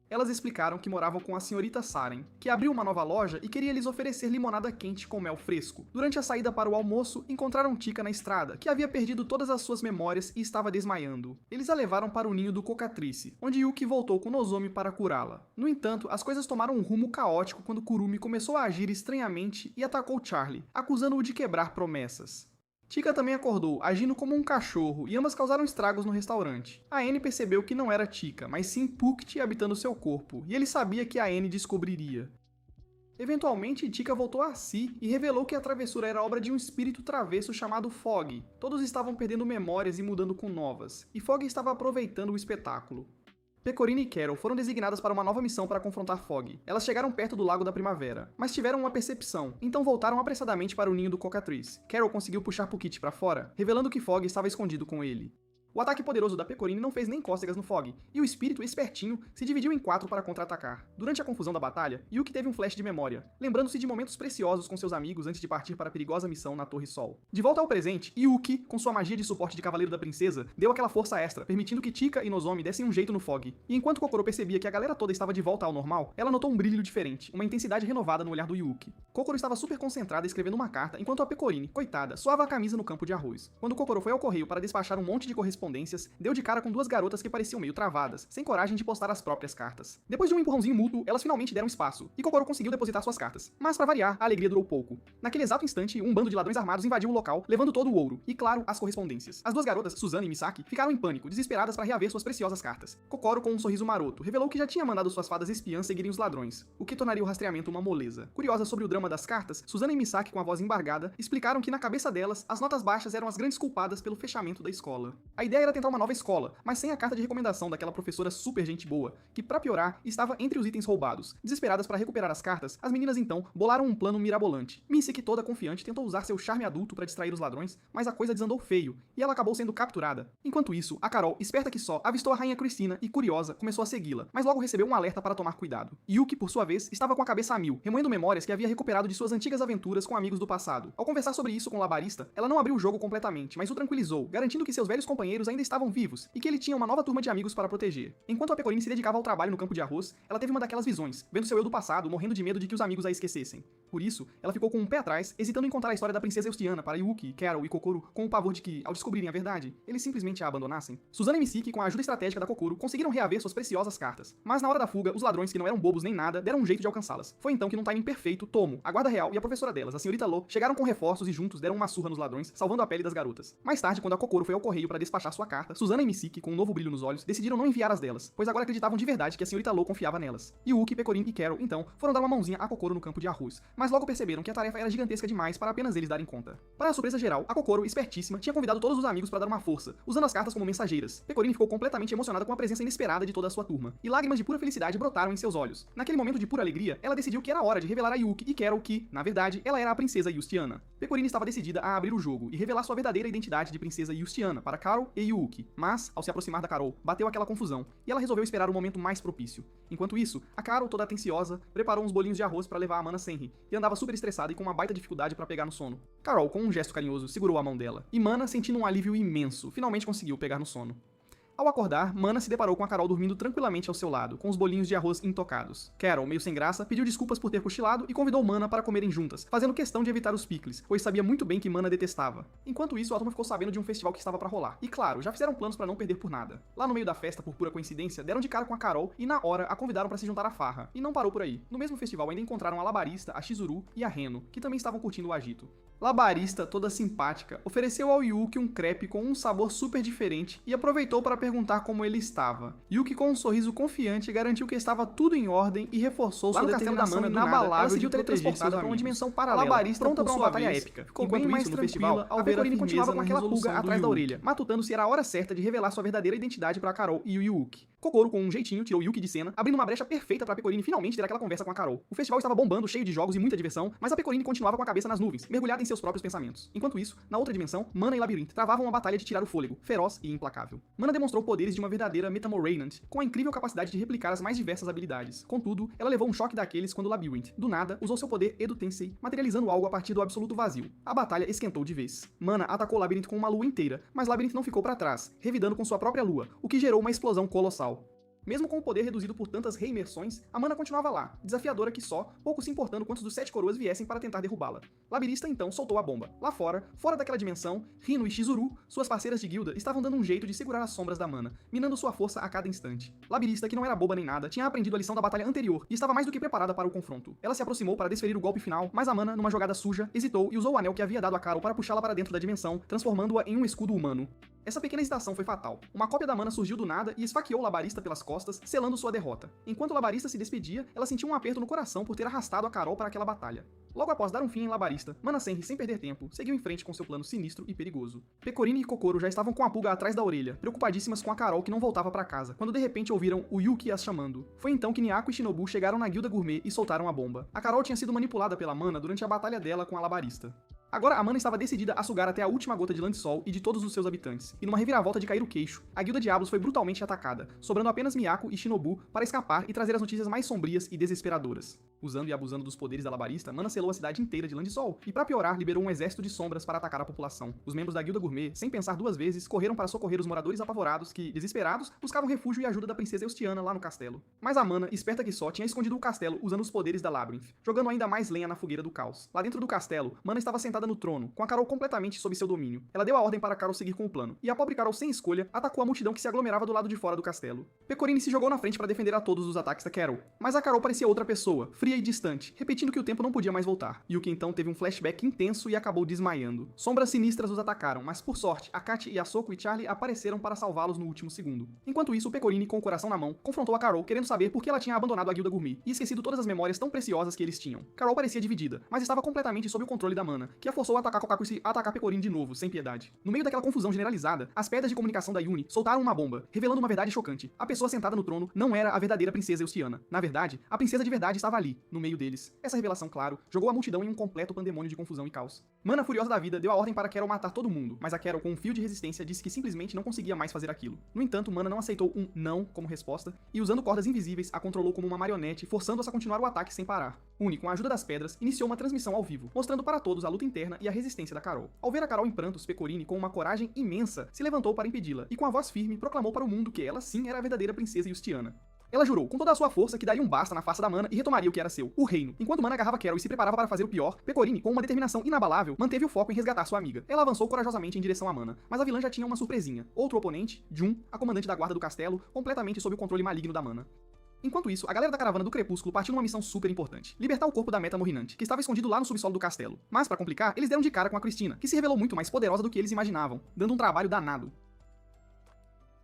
Speaker 1: Elas explicaram que moravam com a senhorita Saren, que abriu uma nova loja e queria lhes oferecer limonada quente com mel fresco. Durante a saída para o almoço, encontraram Tika na estrada, que havia perdido todas as suas memórias e estava desmaiando. Eles a levaram para o ninho do Cocatrice, onde Yuki voltou com Nozomi para curá-la. No entanto, as coisas tomaram um rumo caótico quando Kurumi começou a agir estranhamente e atacou Charlie, acusando-o de quebrar promessas. Tika também acordou, agindo como um cachorro, e ambas causaram estragos no restaurante. A Anne percebeu que não era Tika, mas sim Pukt habitando seu corpo, e ele sabia que a Anne descobriria. Eventualmente, Tika voltou a si e revelou que a travessura era obra de um espírito travesso chamado Fog. Todos estavam perdendo memórias e mudando com novas, e Fog estava aproveitando o espetáculo. Pecorino e Carol foram designadas para uma nova missão para confrontar Fog. Elas chegaram perto do Lago da Primavera, mas tiveram uma percepção, então voltaram apressadamente para o ninho do Cocatrice. Carol conseguiu puxar Pukit para fora, revelando que Fog estava escondido com ele. O ataque poderoso da Pecorine não fez nem cócegas no Fog, e o espírito, espertinho, se dividiu em 4 para contra-atacar. Durante a confusão da batalha, Yuki teve um flash de memória, lembrando-se de momentos preciosos com seus amigos antes de partir para a perigosa missão na Torre Sol. De volta ao presente, Yuki, com sua magia de suporte de Cavaleiro da Princesa, deu aquela força extra, permitindo que Tika e Nozomi dessem um jeito no Fog. E enquanto Kokoro percebia que a galera toda estava de volta ao normal, ela notou um brilho diferente, uma intensidade renovada no olhar do Yuki. Kokoro estava super concentrada escrevendo uma carta, enquanto a Pecorine, coitada, suava a camisa no campo de arroz. Quando Kokoro foi ao correio para despachar um monte de correspondências, deu de cara com 2 garotas que pareciam meio travadas, sem coragem de postar as próprias cartas. Depois de um empurrãozinho mútuo, elas finalmente deram espaço, e Kokoro conseguiu depositar suas cartas. Mas, pra variar, a alegria durou pouco. Naquele exato instante, um bando de ladrões armados invadiu o local, levando todo o ouro, e claro, as correspondências. As 2 garotas, Suzana e Misaki, ficaram em pânico, desesperadas para reaver suas preciosas cartas. Kokoro, com um sorriso maroto, revelou que já tinha mandado suas fadas espiãs seguirem os ladrões, o que tornaria o rastreamento uma moleza. Curiosa sobre o drama das cartas, Suzana e Misaki, com a voz embargada, explicaram que na cabeça delas, as notas baixas eram as grandes culpadas pelo fechamento da escola. A ideia era tentar uma nova escola, mas sem a carta de recomendação daquela professora super gente boa, que, pra piorar, estava entre os itens roubados. Desesperadas para recuperar as cartas, as meninas então bolaram um plano mirabolante. Missy, que toda confiante, tentou usar seu charme adulto para distrair os ladrões, mas a coisa desandou feio, e ela acabou sendo capturada. Enquanto isso, a Carol, esperta que só, avistou a rainha Cristina e, curiosa, começou a segui-la, mas logo recebeu um alerta para tomar cuidado. Yuki, por sua vez, estava com a cabeça a mil, remoendo memórias que havia recuperado de suas antigas aventuras com amigos do passado. Ao conversar sobre isso com o labarista, ela não abriu o jogo completamente, mas o tranquilizou, garantindo que seus velhos companheiros ainda estavam vivos, e que ele tinha uma nova turma de amigos para proteger. Enquanto a Pecorine se dedicava ao trabalho no campo de arroz, ela teve uma daquelas visões, vendo seu eu do passado morrendo de medo de que os amigos a esquecessem. Por isso, ela ficou com um pé atrás, hesitando em contar a história da princesa Eustiana para Yuki, Carol e Kokoro, com o pavor de que, ao descobrirem a verdade, eles simplesmente a abandonassem. Suzana e Misaki, com a ajuda estratégica da Kokoro, conseguiram reaver suas preciosas cartas. Mas na hora da fuga, os ladrões, que não eram bobos nem nada, deram um jeito de alcançá-las. Foi então que, num timing perfeito, Tomo, a guarda real e a professora delas, a senhorita Lo, chegaram com reforços e juntos deram uma surra nos ladrões, salvando a pele das garotas. Mais tarde, quando a Kokoro foi ao correio para despachar sua carta, Suzana e Misaki, com um novo brilho nos olhos, decidiram não enviar as delas, pois agora acreditavam de verdade que a senhorita Lo confiava nelas. Yuki, Pecorine e Carol, então, foram dar uma mãozinha a Kokoro no campo de arroz, mas logo perceberam que a tarefa era gigantesca demais para apenas eles darem conta. Para a surpresa geral, a Kokoro, espertíssima, tinha convidado todos os amigos para dar uma força, usando as cartas como mensageiras. Pecorine ficou completamente emocionada com a presença inesperada de toda a sua turma, e lágrimas de pura felicidade brotaram em seus olhos. Naquele momento de pura alegria, ela decidiu que era hora de revelar a Yuki e Carol que, na verdade, ela era a princesa Yustiana. Pecorine estava decidida a abrir o jogo e revelar sua verdadeira identidade de princesa Yustiana para Carol e Yuki, mas, ao se aproximar da Carol, bateu aquela confusão, e ela resolveu esperar o momento mais propício. Enquanto isso, a Carol, toda atenciosa, preparou uns bolinhos de arroz para levar a Mana Senri, e andava super estressada e com uma baita dificuldade para pegar no sono. Carol, com um gesto carinhoso, segurou a mão dela, e Mana, sentindo um alívio imenso, finalmente conseguiu pegar no sono. Ao acordar, Mana se deparou com a Carol dormindo tranquilamente ao seu lado, com os bolinhos de arroz intocados. Carol, meio sem graça, pediu desculpas por ter cochilado e convidou Mana para comerem juntas, fazendo questão de evitar os picles, pois sabia muito bem que Mana detestava. Enquanto isso, a turma ficou sabendo de um festival que estava para rolar. E claro, já fizeram planos para não perder por nada. Lá no meio da festa, por pura coincidência, deram de cara com a Carol e na hora a convidaram para se juntar à farra. E não parou por aí. No mesmo festival ainda encontraram a Labarista, a Chizuru e a Reno, que também estavam curtindo o agito. Labarista, toda simpática, ofereceu ao Yuki um crepe com um sabor super diferente e aproveitou para perguntar como ele estava. Yuki, com um sorriso confiante, garantiu que estava tudo em ordem e reforçou sua determinação inabalável de teletransportada para uma dimensão paralela, Labarista pronta para uma batalha épica. Ficou bem mais no festival, a Pecorine continuava com aquela pulga atrás da orelha, matutando se era a hora certa de revelar sua verdadeira identidade para Carol e o Yuki. Kokoro, com um jeitinho, tirou Yuki de cena, abrindo uma brecha perfeita para Pecorine finalmente ter aquela conversa com a Carol. O festival estava bombando, cheio de jogos e muita diversão, mas a Pecorine continuava com a cabeça nas nuvens, mergulhada em seus próprios pensamentos. Enquanto isso, na outra dimensão, Mana e Labyrinth travavam uma batalha de tirar o fôlego, feroz e implacável. Mana demonstrou poderes de uma verdadeira Metamorainant, com a incrível capacidade de replicar as mais diversas habilidades. Contudo, ela levou um choque daqueles quando Labyrinth, do nada, usou seu poder Edo Tensei, materializando algo a partir do absoluto vazio. A batalha esquentou de vez. Mana atacou Labyrinth com uma lua inteira, mas Labyrinth não ficou para trás, revidando com sua própria lua, o que gerou uma explosão colossal. Mesmo com o poder reduzido por tantas reimersões, a mana continuava lá, desafiadora que só, pouco se importando quantos dos 7 coroas viessem para tentar derrubá-la. Labirista então soltou a bomba. Lá fora daquela dimensão, Rino e Chizuru, suas parceiras de guilda, estavam dando um jeito de segurar as sombras da mana, minando sua força a cada instante. Labirista, que não era boba nem nada, tinha aprendido a lição da batalha anterior e estava mais do que preparada para o confronto. Ela se aproximou para desferir o golpe final, mas a mana, numa jogada suja, hesitou e usou o anel que havia dado a Carol para puxá-la para dentro da dimensão, transformando-a em um escudo humano. Essa pequena hesitação foi fatal. Uma cópia da mana surgiu do nada e esfaqueou o Labarista pelas costas, selando sua derrota. Enquanto o Labarista se despedia, ela sentiu um aperto no coração por ter arrastado a Carol para aquela batalha. Logo após dar um fim em Labarista, Mana Senri, sem perder tempo, seguiu em frente com seu plano sinistro e perigoso. Pecorine e Kokoro já estavam com a pulga atrás da orelha, preocupadíssimas com a Carol que não voltava para casa, quando de repente ouviram o Yuki as chamando. Foi então que Nyako e Shinobu chegaram na guilda gourmet e soltaram a bomba. A Carol tinha sido manipulada pela Mana durante a batalha dela com a Labarista. Agora a Mana estava decidida a sugar até a última gota de Landsol e de todos os seus habitantes, e numa reviravolta de cair o queixo, a Guilda Diablos foi brutalmente atacada, sobrando apenas Miyako e Shinobu para escapar e trazer as notícias mais sombrias e desesperadoras. Usando e abusando dos poderes da Labarista, Mana selou a cidade inteira de Landsol, e para piorar, liberou um exército de sombras para atacar a população. Os membros da Guilda Gourmet, sem pensar duas vezes, correram para socorrer os moradores apavorados que, desesperados, buscavam refúgio e ajuda da princesa Eustiana lá no castelo. Mas a Mana, esperta que só, tinha escondido o castelo usando os poderes da Labyrinth, jogando ainda mais lenha na fogueira do caos. Lá dentro do castelo, Mana estava sentada no trono, com a Carol completamente sob seu domínio. Ela deu a ordem para Carol seguir com o plano, e a pobre Carol, sem escolha, atacou a multidão que se aglomerava do lado de fora do castelo. Pecorine se jogou na frente para defender a todos dos ataques da Carol, mas a Carol parecia outra pessoa, fria e distante, repetindo que o tempo não podia mais voltar. Yuki então teve um flashback intenso e acabou desmaiando. Sombras sinistras os atacaram, mas por sorte, Akachi, Yasoko e Charlie apareceram para salvá-los no último segundo. Enquanto isso, Pecorine, com o coração na mão, confrontou a Carol, querendo saber por que ela tinha abandonado a Guilda Gourmet e esquecido todas as memórias tão preciosas que eles tinham. Carol parecia dividida, mas estava completamente sob o controle da Mana, que a forçou a atacar Kokaku e a atacar Pecorine de novo, sem piedade. No meio daquela confusão generalizada, as pedras de comunicação da Yuni soltaram uma bomba, revelando uma verdade chocante. A pessoa sentada no trono não era a verdadeira princesa Eustiana. Na verdade, a princesa de verdade estava ali, no meio deles. Essa revelação, claro, jogou a multidão em um completo pandemônio de confusão e caos. Mana, furiosa da vida, deu a ordem para Carol matar todo mundo, mas a Carol, com um fio de resistência, disse que simplesmente não conseguia mais fazer aquilo. No entanto, Mana não aceitou um não como resposta e, usando cordas invisíveis, a controlou como uma marionete, forçando-a a continuar o ataque sem parar. Uni, com a ajuda das pedras, iniciou uma transmissão ao vivo, mostrando para todos a luta interna e a resistência da Carol. Ao ver a Carol em prantos, Pecorine, com uma coragem imensa, se levantou para impedi-la e, com a voz firme, proclamou para o mundo que ela sim era a verdadeira princesa Eustiana. Ela jurou, com toda a sua força, que daria um basta na face da Mana e retomaria o que era seu, o reino. Enquanto Mana agarrava Carol e se preparava para fazer o pior, Pecorine, com uma determinação inabalável, manteve o foco em resgatar sua amiga. Ela avançou corajosamente em direção a Mana, mas a vilã já tinha uma surpresinha. Outro oponente, Jun, a comandante da guarda do castelo, completamente sob o controle maligno da Mana. Enquanto isso, a galera da caravana do Crepúsculo partiu numa missão super importante: libertar o corpo da Meta Morrinante, que estava escondido lá no subsolo do castelo. Mas, para complicar, eles deram de cara com a Cristina, que se revelou muito mais poderosa do que eles imaginavam, dando um trabalho danado.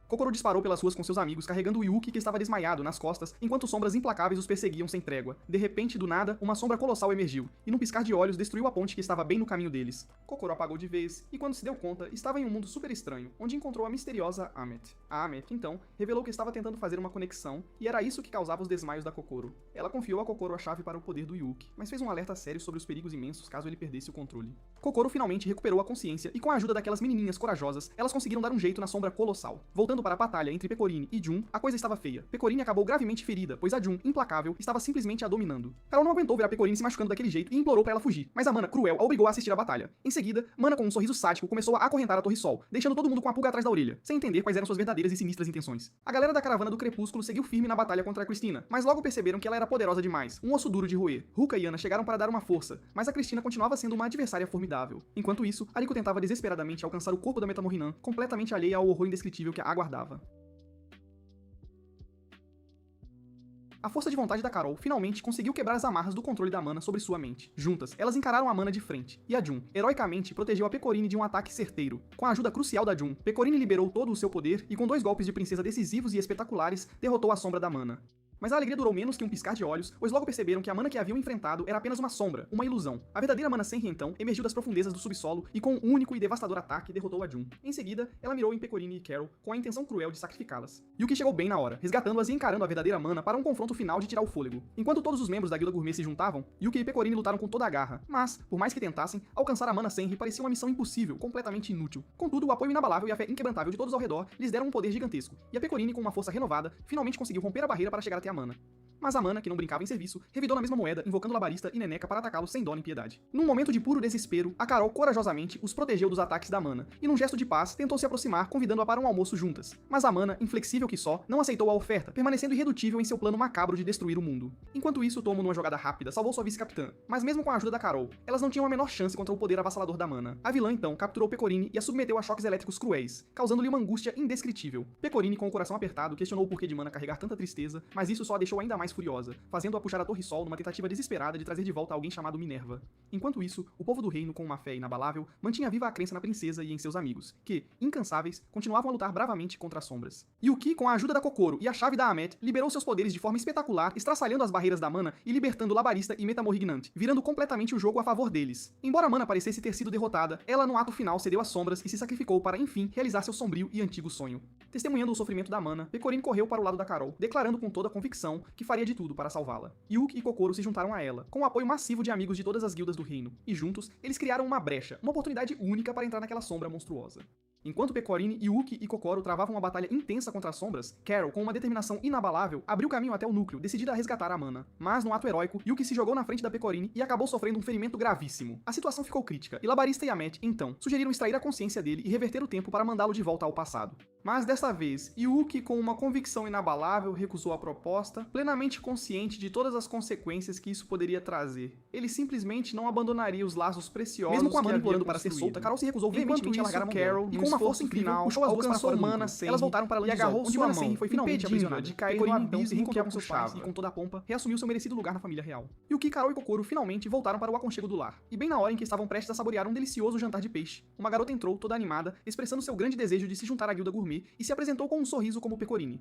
Speaker 1: Kokoro disparou pelas ruas com seus amigos, carregando o Yuki, que estava desmaiado, nas costas, enquanto sombras implacáveis os perseguiam sem trégua. De repente, do nada, uma sombra colossal emergiu, e num piscar de olhos destruiu a ponte que estava bem no caminho deles. Kokoro apagou de vez, e quando se deu conta, estava em um mundo super estranho, onde encontrou a misteriosa Amet. A Amet, então, revelou que estava tentando fazer uma conexão, e era isso que causava os desmaios da Kokoro. Ela confiou a Kokoro a chave para o poder do Yuki, mas fez um alerta sério sobre os perigos imensos caso ele perdesse o controle. Kokoro finalmente recuperou a consciência, e com a ajuda daquelas menininhas corajosas, elas conseguiram dar um jeito na sombra colossal. Voltando para a batalha entre Pecorine e Jun, a coisa estava feia. Pecorine acabou gravemente ferida, pois a Jun, implacável, estava simplesmente a dominando. Carol não aguentou ver a Pecorine se machucando daquele jeito e implorou para ela fugir, mas a Mana, cruel, a obrigou a assistir a batalha. Em seguida, Mana, com um sorriso sádico, começou a acorrentar a Torre Sol, deixando todo mundo com a pulga atrás da orelha, sem entender quais eram suas verdadeiras e sinistras intenções. A galera da caravana do Crepúsculo seguiu firme na batalha contra a Cristina, mas logo perceberam que ela era poderosa demais, um osso duro de roer. Ruka e Ana chegaram para dar uma força, mas a Cristina continuava sendo uma adversária formidável. Enquanto isso, Ariko tentava desesperadamente alcançar o corpo da Meta Morrinan, completamente alheia ao horror indescritível que a aguardava. A força de vontade da Carol finalmente conseguiu quebrar as amarras do controle da Mana sobre sua mente. Juntas, elas encararam a Mana de frente, e a Jun, heroicamente, protegeu a Pecorine de um ataque certeiro. Com a ajuda crucial da Jun, Pecorine liberou todo o seu poder e com 2 golpes de princesa decisivos e espetaculares, derrotou a sombra da Mana. Mas a alegria durou menos que um piscar de olhos, pois logo perceberam que a Mana que haviam enfrentado era apenas uma sombra, uma ilusão. A verdadeira Mana Senri, então, emergiu das profundezas do subsolo e com um único e devastador ataque derrotou a Jun. Em seguida, ela mirou em Pecorine e Carol com a intenção cruel de sacrificá-las. Yuki chegou bem na hora, resgatando-as e encarando a verdadeira Mana para um confronto final de tirar o fôlego. Enquanto todos os membros da Guilda Gourmet se juntavam, Yuki e Pecorine lutaram com toda a garra, mas, por mais que tentassem, alcançar a Mana Senri parecia uma missão impossível, completamente inútil. Contudo, o apoio inabalável e a fé inquebrantável de todos ao redor lhes deram um poder gigantesco, e a Pecorine, com uma força renovada, finalmente conseguiu romper a barreira para chegar até a Mana. Mas a Mana, que não brincava em serviço, revidou na mesma moeda, invocando Labarista e Neneca para atacá-los sem dó nem piedade. Num momento de puro desespero, a Carol corajosamente os protegeu dos ataques da Mana, e num gesto de paz, tentou se aproximar, convidando-a para um almoço juntas. Mas a Mana, inflexível que só, não aceitou a oferta, permanecendo irredutível em seu plano macabro de destruir o mundo. Enquanto isso, Tomo, numa jogada rápida, salvou sua vice-capitã, mas mesmo com a ajuda da Carol, elas não tinham a menor chance contra o poder avassalador da Mana. A vilã, então, capturou Pecorini e a submeteu a choques elétricos cruéis, causando-lhe uma angústia indescritível. Pecorini, com o coração apertado, questionou o porquê de Mana carregar tanta tristeza, mas isso só a deixou ainda mais furiosa, fazendo-a puxar a Torre Sol numa tentativa desesperada de trazer de volta alguém chamado Minerva. Enquanto isso, o povo do reino, com uma fé inabalável, mantinha viva a crença na princesa e em seus amigos, que, incansáveis, continuavam a lutar bravamente contra as sombras. Yuki, com a ajuda da Kokoro e a chave da Amet, liberou seus poderes de forma espetacular, estraçalhando as barreiras da Mana e libertando Labarista e Metamorrignante, virando completamente o jogo a favor deles. Embora a Mana parecesse ter sido derrotada, ela no ato final cedeu às sombras e se sacrificou para, enfim, realizar seu sombrio e antigo sonho. Testemunhando o sofrimento da Mana, Pecorini correu para o lado da Carol, declarando com toda a convicção que faria de tudo para salvá-la. Yuki e Kokoro se juntaram a ela, com o apoio massivo de amigos de todas as guildas do reino, e juntos, eles criaram uma brecha, uma oportunidade única para entrar naquela sombra monstruosa. Enquanto Pecorini, Yuki e Kokoro travavam uma batalha intensa contra as sombras, Carol, com uma determinação inabalável, abriu caminho até o núcleo, decidida a resgatar a Mana. Mas, num ato heróico, Yuki se jogou na frente da Pecorini e acabou sofrendo um ferimento gravíssimo. A situação ficou crítica, e Labarista e Amet, então, sugeriram extrair a consciência dele e reverter o tempo para mandá-lo de volta ao passado. Mas dessa vez, Yuki, com uma convicção inabalável, recusou a proposta, plenamente consciente de todas as consequências que isso poderia trazer. Ele simplesmente não abandonaria os laços preciosos. Mesmo com a Mana implorando para ser solta, Carol se recusou veementemente a largar a mão dela, e com uma força incrível, puxou as duas para fora do núcleo. Elas voltaram para Landizol, e agarrou onde Mana Senri foi finalmente aprisionada de cair no abismo se reencontrou com seus pais e, com toda a pompa, reassumiu seu merecido lugar na família real. Yuki, Carol e Kokoro finalmente voltaram para o aconchego do lar. E bem na hora em que estavam prestes a saborear um delicioso jantar de peixe, uma garota entrou, toda animada, expressando seu grande desejo de se juntar à guilda gourmet e se apresentou com um sorriso como Pecorini.